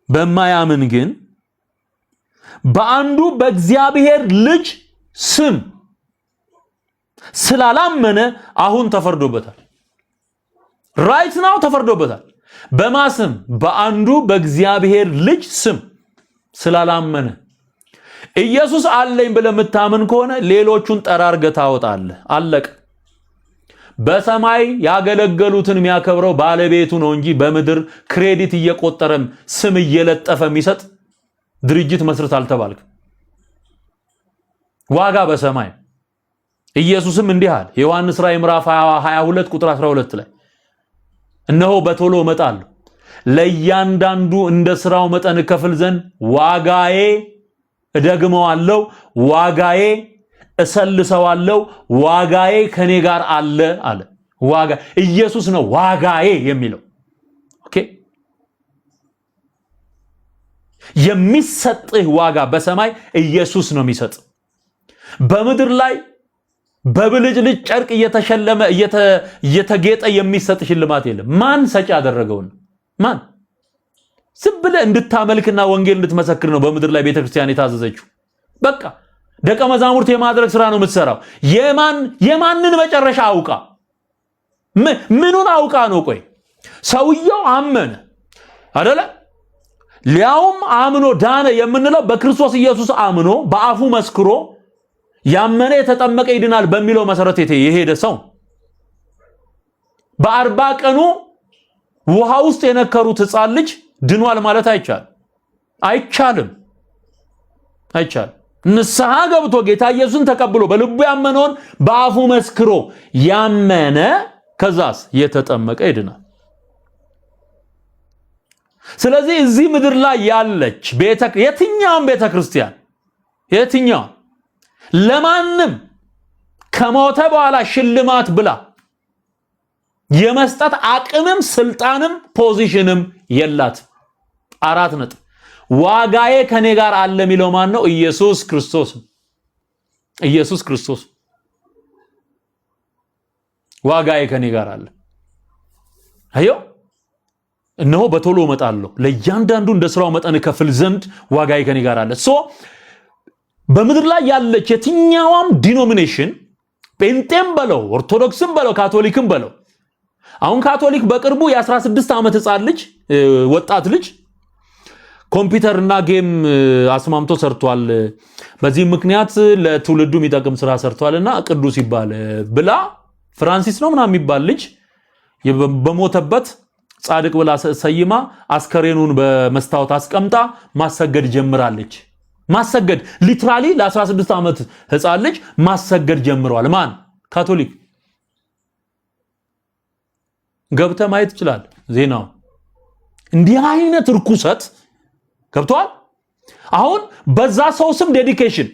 በማያምን ግን በአንዱ በእግዚአብሔር ልጅ ስም ስላላመነ አሁን ተፈርዶበታል። ራይት ናው ተፈርዶበታል። በማስም በአንዱ በእግዚአብሔር ልጅ ስም ስላላመነ። ኢየሱስ አለኝ ብለህ የምታምን ከሆነ ሌሎቹን ጠራርገህ ታወጣለህ። አለቀ። በሰማይ ያገለገሉትን የሚያከብረው ባለቤቱ ነው እንጂ በምድር ክሬዲት እየቆጠረም ስም እየለጠፈ የሚሰጥ ድርጅት መስርት አልተባልክ። ዋጋ በሰማይ። ኢየሱስም እንዲህ አለ ዮሐንስ ራዕይ ምዕራፍ 22 ቁጥር 12 ላይ እነሆ በቶሎ እመጣለሁ ለእያንዳንዱ እንደ ስራው መጠን ከፍል ዘንድ ዋጋዬ እደግመዋለሁ ዋጋዬ እሰልሰዋለሁ ዋጋዬ ከኔ ጋር አለ አለ። ዋጋ ኢየሱስ ነው ዋጋዬ የሚለው። ኦኬ የሚሰጥህ ዋጋ በሰማይ ኢየሱስ ነው የሚሰጥ። በምድር ላይ በብልጭልጭ ጨርቅ እየተሸለመ እየተጌጠ የሚሰጥ ሽልማት የለም። ማን ሰጪ ያደረገውን ማን ዝም ብለህ እንድታመልክና ወንጌል እንድትመሰክር ነው በምድር ላይ ቤተክርስቲያን የታዘዘችው። በቃ ደቀ መዛሙርት የማድረግ ስራ ነው የምትሰራው። የማንን መጨረሻ አውቃ ምኑን አውቃ ነው? ቆይ ሰውየው አመነ አይደለ? ሊያውም አምኖ ዳነ የምንለው በክርስቶስ ኢየሱስ አምኖ በአፉ መስክሮ ያመነ የተጠመቀ ይድናል በሚለው መሰረት የሄደ ሰው በ40 ቀኑ ውሃ ውስጥ የነከሩት ሕፃን ልጅ ድኗል ማለት አይቻልም። ንስሐ ገብቶ ጌታ ኢየሱስን ተቀብሎ በልቡ ያመነውን በአፉ መስክሮ ያመነ ከዛስ የተጠመቀ ይድናል። ስለዚህ እዚህ ምድር ላይ ያለች የትኛውም ቤተክርስቲያን የትኛው ለማንም ከሞተ በኋላ ሽልማት ብላ የመስጠት አቅምም ስልጣንም ፖዚሽንም የላት። 4 ነጥብ። ዋጋዬ ከኔ ጋር አለ የሚለው ማን ነው? ኢየሱስ ክርስቶስ። ኢየሱስ ክርስቶስ ዋጋዬ ከኔ ጋር አለ። አዮ እነሆ በቶሎ እመጣለሁ ለእያንዳንዱ እንደ ስራው መጠን ከፍል ዘንድ ዋጋዬ ከኔ ጋር አለ። በምድር ላይ ያለች የትኛውም ዲኖሚኔሽን ጴንጤም በለው ኦርቶዶክስም በለው ካቶሊክም በለው አሁን ካቶሊክ በቅርቡ የ16 ዓመት ሕፃን ልጅ ወጣት ልጅ ኮምፒውተርና ጌም አስማምቶ ሰርቷል። በዚህ ምክንያት ለትውልዱ የሚጠቅም ስራ ሰርቷልና ቅዱስ ይባል ብላ ፍራንሲስ ነው ምናምን የሚባል ልጅ በሞተበት ጻድቅ ብላ ሰይማ አስከሬኑን በመስታወት አስቀምጣ ማሰገድ ጀምራለች። ማሰገድ ሊትራሊ ለ16 ዓመት ሕፃን ልጅ ማሰገድ ጀምሯል። ማን? ካቶሊክ። ገብተ ማየት ይችላል ዜናው። እንዲህ አይነት ርኩሰት ገብቷል። አሁን በዛ ሰው ስም ዴዲኬሽን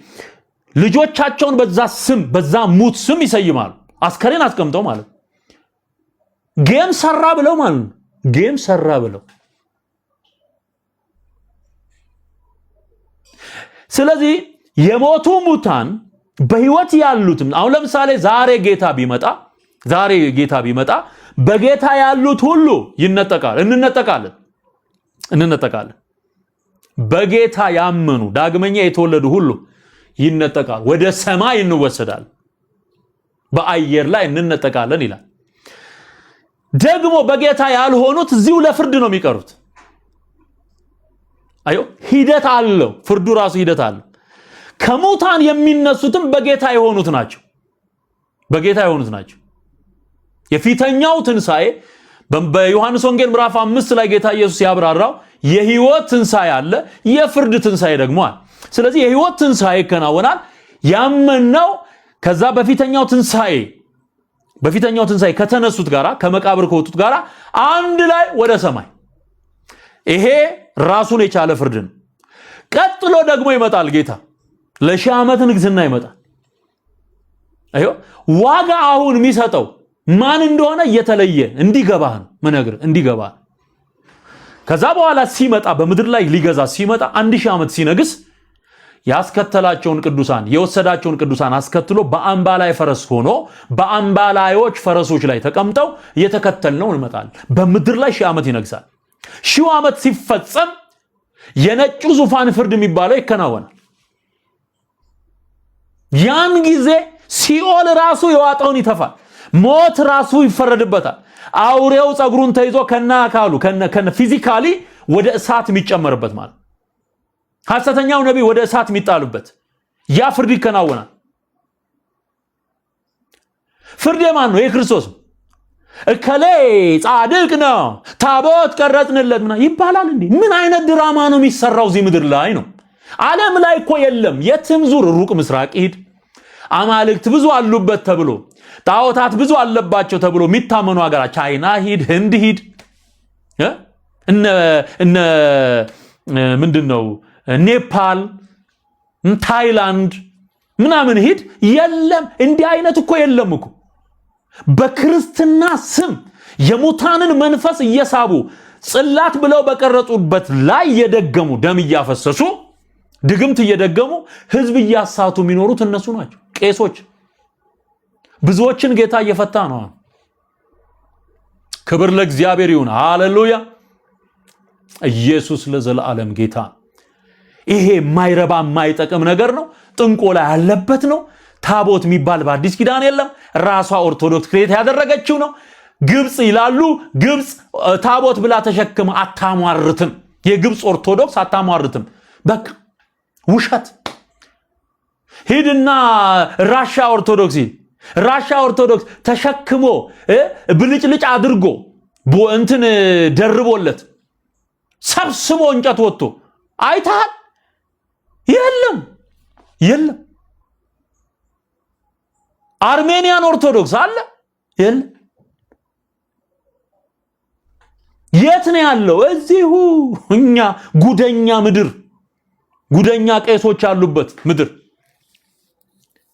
ልጆቻቸውን በዛ ስም በዛ ሙት ስም ይሰይማሉ። አስከሬን አስቀምጠው ማለት ጌም ሰራ ብለው ማለት ጌም ሰራ ብለው። ስለዚህ የሞቱ ሙታን በህይወት ያሉትም አሁን ለምሳሌ ዛሬ ጌታ ቢመጣ በጌታ ያሉት ሁሉ እንነጠቃለን። በጌታ ያመኑ ዳግመኛ የተወለዱ ሁሉ ይነጠቃሉ፣ ወደ ሰማይ እንወሰዳለን፣ በአየር ላይ እንነጠቃለን ይላል። ደግሞ በጌታ ያልሆኑት እዚሁ ለፍርድ ነው የሚቀሩት። አዮ ሂደት አለው፣ ፍርዱ ራሱ ሂደት አለው። ከሙታን የሚነሱትም በጌታ የሆኑት ናቸው። የፊተኛው ትንሳኤ በዮሐንስ ወንጌል ምዕራፍ 5 ላይ ጌታ ኢየሱስ ያብራራው የህይወት ትንሳኤ አለ፣ የፍርድ ትንሳኤ ደግሞ አለ። ስለዚህ የህይወት ትንሳኤ ይከናወናል። ያመነው ከዛ በፊተኛው ትንሳኤ ከተነሱት ጋራ ከመቃብር ከወጡት ጋራ አንድ ላይ ወደ ሰማይ። ይሄ ራሱን የቻለ ፍርድ ነው። ቀጥሎ ደግሞ ይመጣል ጌታ ለ1000 ዓመት ንግስና ይመጣል። አዮ ዋጋ አሁን የሚሰጠው ማን እንደሆነ እየተለየ እንዲገባህ ነው መነግር እንዲገባህ። ከዛ በኋላ ሲመጣ በምድር ላይ ሊገዛ ሲመጣ 1000 ዓመት ሲነግስ ያስከተላቸውን ቅዱሳን የወሰዳቸውን ቅዱሳን አስከትሎ በአምባላይ ፈረስ ሆኖ በአምባላዮች ፈረሶች ላይ ተቀምጠው እየተከተልነው እንመጣለን። በምድር ላይ 1000 ዓመት ይነግሳል። 1000 ዓመት ሲፈጸም የነጩ ዙፋን ፍርድ የሚባለው ይከናወናል። ያን ጊዜ ሲኦል ራሱ የዋጠውን ይተፋል። ሞት ራሱ ይፈረድበታል። አውሬው ጸጉሩን ተይዞ ከነ አካሉ ከነ ፊዚካሊ ወደ እሳት የሚጨመርበት ማለት ሐሰተኛው ነብይ ወደ እሳት የሚጣሉበት ያ ፍርድ ይከናወናል። ፍርድ የማን ነው? የክርስቶስ። እከሌ ጻድቅ ነው ታቦት ቀረጽንለት ይባላል እንዴ? ምን አይነት ድራማ ነው የሚሰራው እዚህ ምድር ላይ ነው? ዓለም ላይ እኮ የለም። የትም ዙር ሩቅ ምስራቅ ሂድ አማልክት ብዙ አሉበት ተብሎ ጣዖታት ብዙ አለባቸው ተብሎ የሚታመኑ ሀገራ ቻይና ሂድ፣ ህንድ ሂድ፣ እነ ምንድነው ኔፓል፣ ታይላንድ ምናምን ሂድ፣ የለም። እንዲህ አይነት እኮ የለም እኮ። በክርስትና ስም የሙታንን መንፈስ እየሳቡ ጽላት ብለው በቀረጹበት ላይ የደገሙ ደም እያፈሰሱ ድግምት እየደገሙ ህዝብ እያሳቱ የሚኖሩት እነሱ ናቸው፣ ቄሶች። ብዙዎችን ጌታ እየፈታ ነው። ክብር ለእግዚአብሔር ይሁን። ሃሌሉያ! ኢየሱስ ለዘላለም ጌታ። ይሄ የማይረባ የማይጠቅም ነገር ነው። ጥንቆላ ያለበት ነው። ታቦት የሚባል በአዲስ ኪዳን የለም። ራሷ ኦርቶዶክስ ክሬት ያደረገችው ነው። ግብጽ ይላሉ። ግብጽ ታቦት ብላ ተሸክማ አታሟርትም። የግብጽ ኦርቶዶክስ አታሟርትም። በቃ ውሸት። ሂድና ራሻ ኦርቶዶክስ ራሻ ኦርቶዶክስ ተሸክሞ ብልጭልጭ አድርጎ እንትን ደርቦለት ሰብስቦ እንጨት ወጥቶ አይታል? የለም የለም። አርሜኒያን ኦርቶዶክስ አለ? የለም። የት ነው ያለው? እዚሁ እኛ ጉደኛ ምድር፣ ጉደኛ ቄሶች ያሉበት ምድር።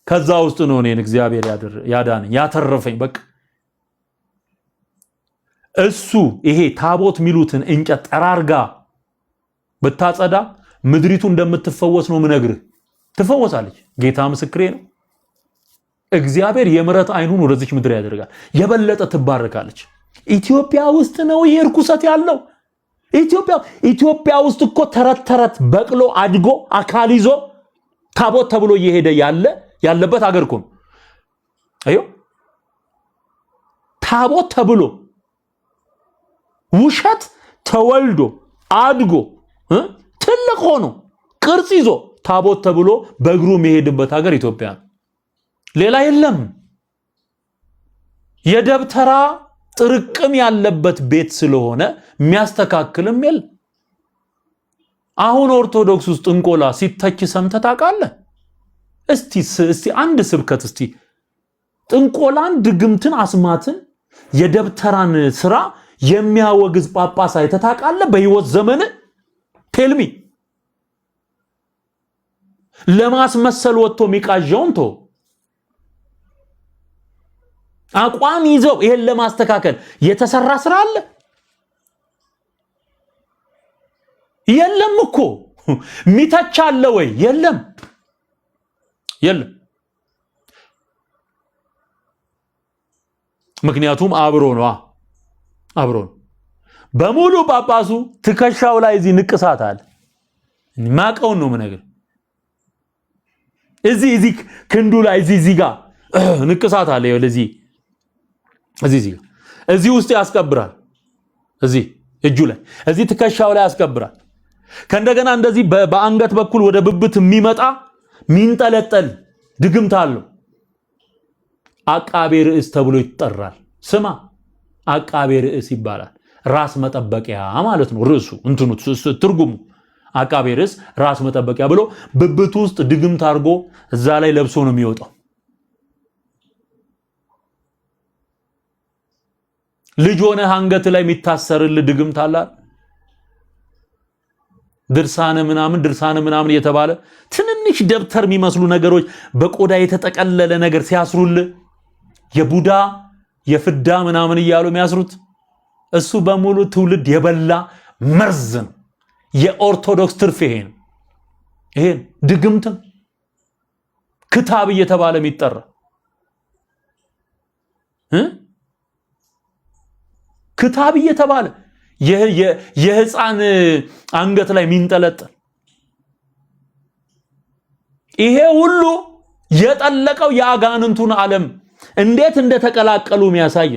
ከዛ ውስጥ ነው እኔን እግዚአብሔር ያዳነኝ ያተረፈኝ። በቃ እሱ ይሄ ታቦት ሚሉትን እንጨት ጠራርጋ ብታጸዳ ምድሪቱ እንደምትፈወስ ነው ምነግርህ። ትፈወሳለች። ጌታ ምስክሬ ነው። እግዚአብሔር የምሕረት አይኑን ወደዚች ምድር ያደርጋል። የበለጠ ትባረካለች። ኢትዮጵያ ውስጥ ነው ይሄ ርኩሰት ያለው። ኢትዮጵያ ውስጥ እኮ ተረት በቅሎ አድጎ አካል ይዞ ታቦት ተብሎ እየሄደ ያለበት አገር እኮ ነው። አዮ ታቦት ተብሎ ውሸት ተወልዶ አድጎ ትልቅ ሆኖ ቅርጽ ይዞ ታቦት ተብሎ በእግሩ የሚሄድበት ሀገር ኢትዮጵያ ነው። ሌላ የለም። የደብተራ ጥርቅም ያለበት ቤት ስለሆነ የሚያስተካክልም የለም። አሁን ኦርቶዶክስ ውስጥ እንቆላ ሲተች ሰምተህ ታውቃለህ? እስቲ አንድ ስብከት እስቲ ጥንቆላን፣ ድግምትን፣ አስማትን፣ የደብተራን ስራ የሚያወግዝ ጳጳስ አይተህ ታውቃለህ? በህይወት ዘመን ቴልሚ ለማስመሰል ወጥቶ ሚቃዣውን ተው። አቋም ይዘው ይሄን ለማስተካከል የተሰራ ስራ አለ? የለም እኮ። ሚተች አለ ወይ? የለም። ምክንያቱም አብሮ ነው። በሙሉ ጳጳሱ ትከሻው ላይ እዚህ ንቅሳት አለ። ማቀውን ነው ምነግር። እዚህ ክንዱ ላይ እዚህ ጋር ንቅሳት አለ። ለዚህ እዚህ ውስጥ ያስቀብራል። እዚህ እጁ ላይ እዚህ ትከሻው ላይ ያስቀብራል። ከእንደገና እንደዚህ በአንገት በኩል ወደ ብብት የሚመጣ ሚንጠለጠል ድግምት አለው። አቃቤ ርዕስ ተብሎ ይጠራል። ስማ፣ አቃቤ ርዕስ ይባላል። ራስ መጠበቂያ ማለት ነው ርዕሱ። እንትኑ ትርጉሙ አቃቤ ርዕስ ራስ መጠበቂያ ብሎ ብብቱ ውስጥ ድግምት አድርጎ እዛ ላይ ለብሶ ነው የሚወጣው። ልጅ ሆነህ አንገት ላይ የሚታሰርልህ ድግምት አለ። ድርሳነ ምናምን እየተባለ ትንንሽ ደብተር የሚመስሉ ነገሮች በቆዳ የተጠቀለለ ነገር ሲያስሩልህ የቡዳ የፍዳ ምናምን እያሉ የሚያስሩት እሱ በሙሉ ትውልድ የበላ መርዝ ነው። የኦርቶዶክስ ትርፍ ይሄን ድግምት ክታብ እየተባለ የሚጠራ ክታብ እየተባለ የህፃን አንገት ላይ ሚንጠለጠል ይሄ ሁሉ የጠለቀው የአጋንንቱን ዓለም እንዴት እንደተቀላቀሉ የሚያሳይ።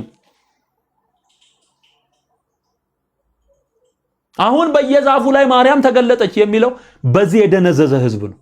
አሁን በየዛፉ ላይ ማርያም ተገለጠች የሚለው በዚህ የደነዘዘ ህዝብ ነው።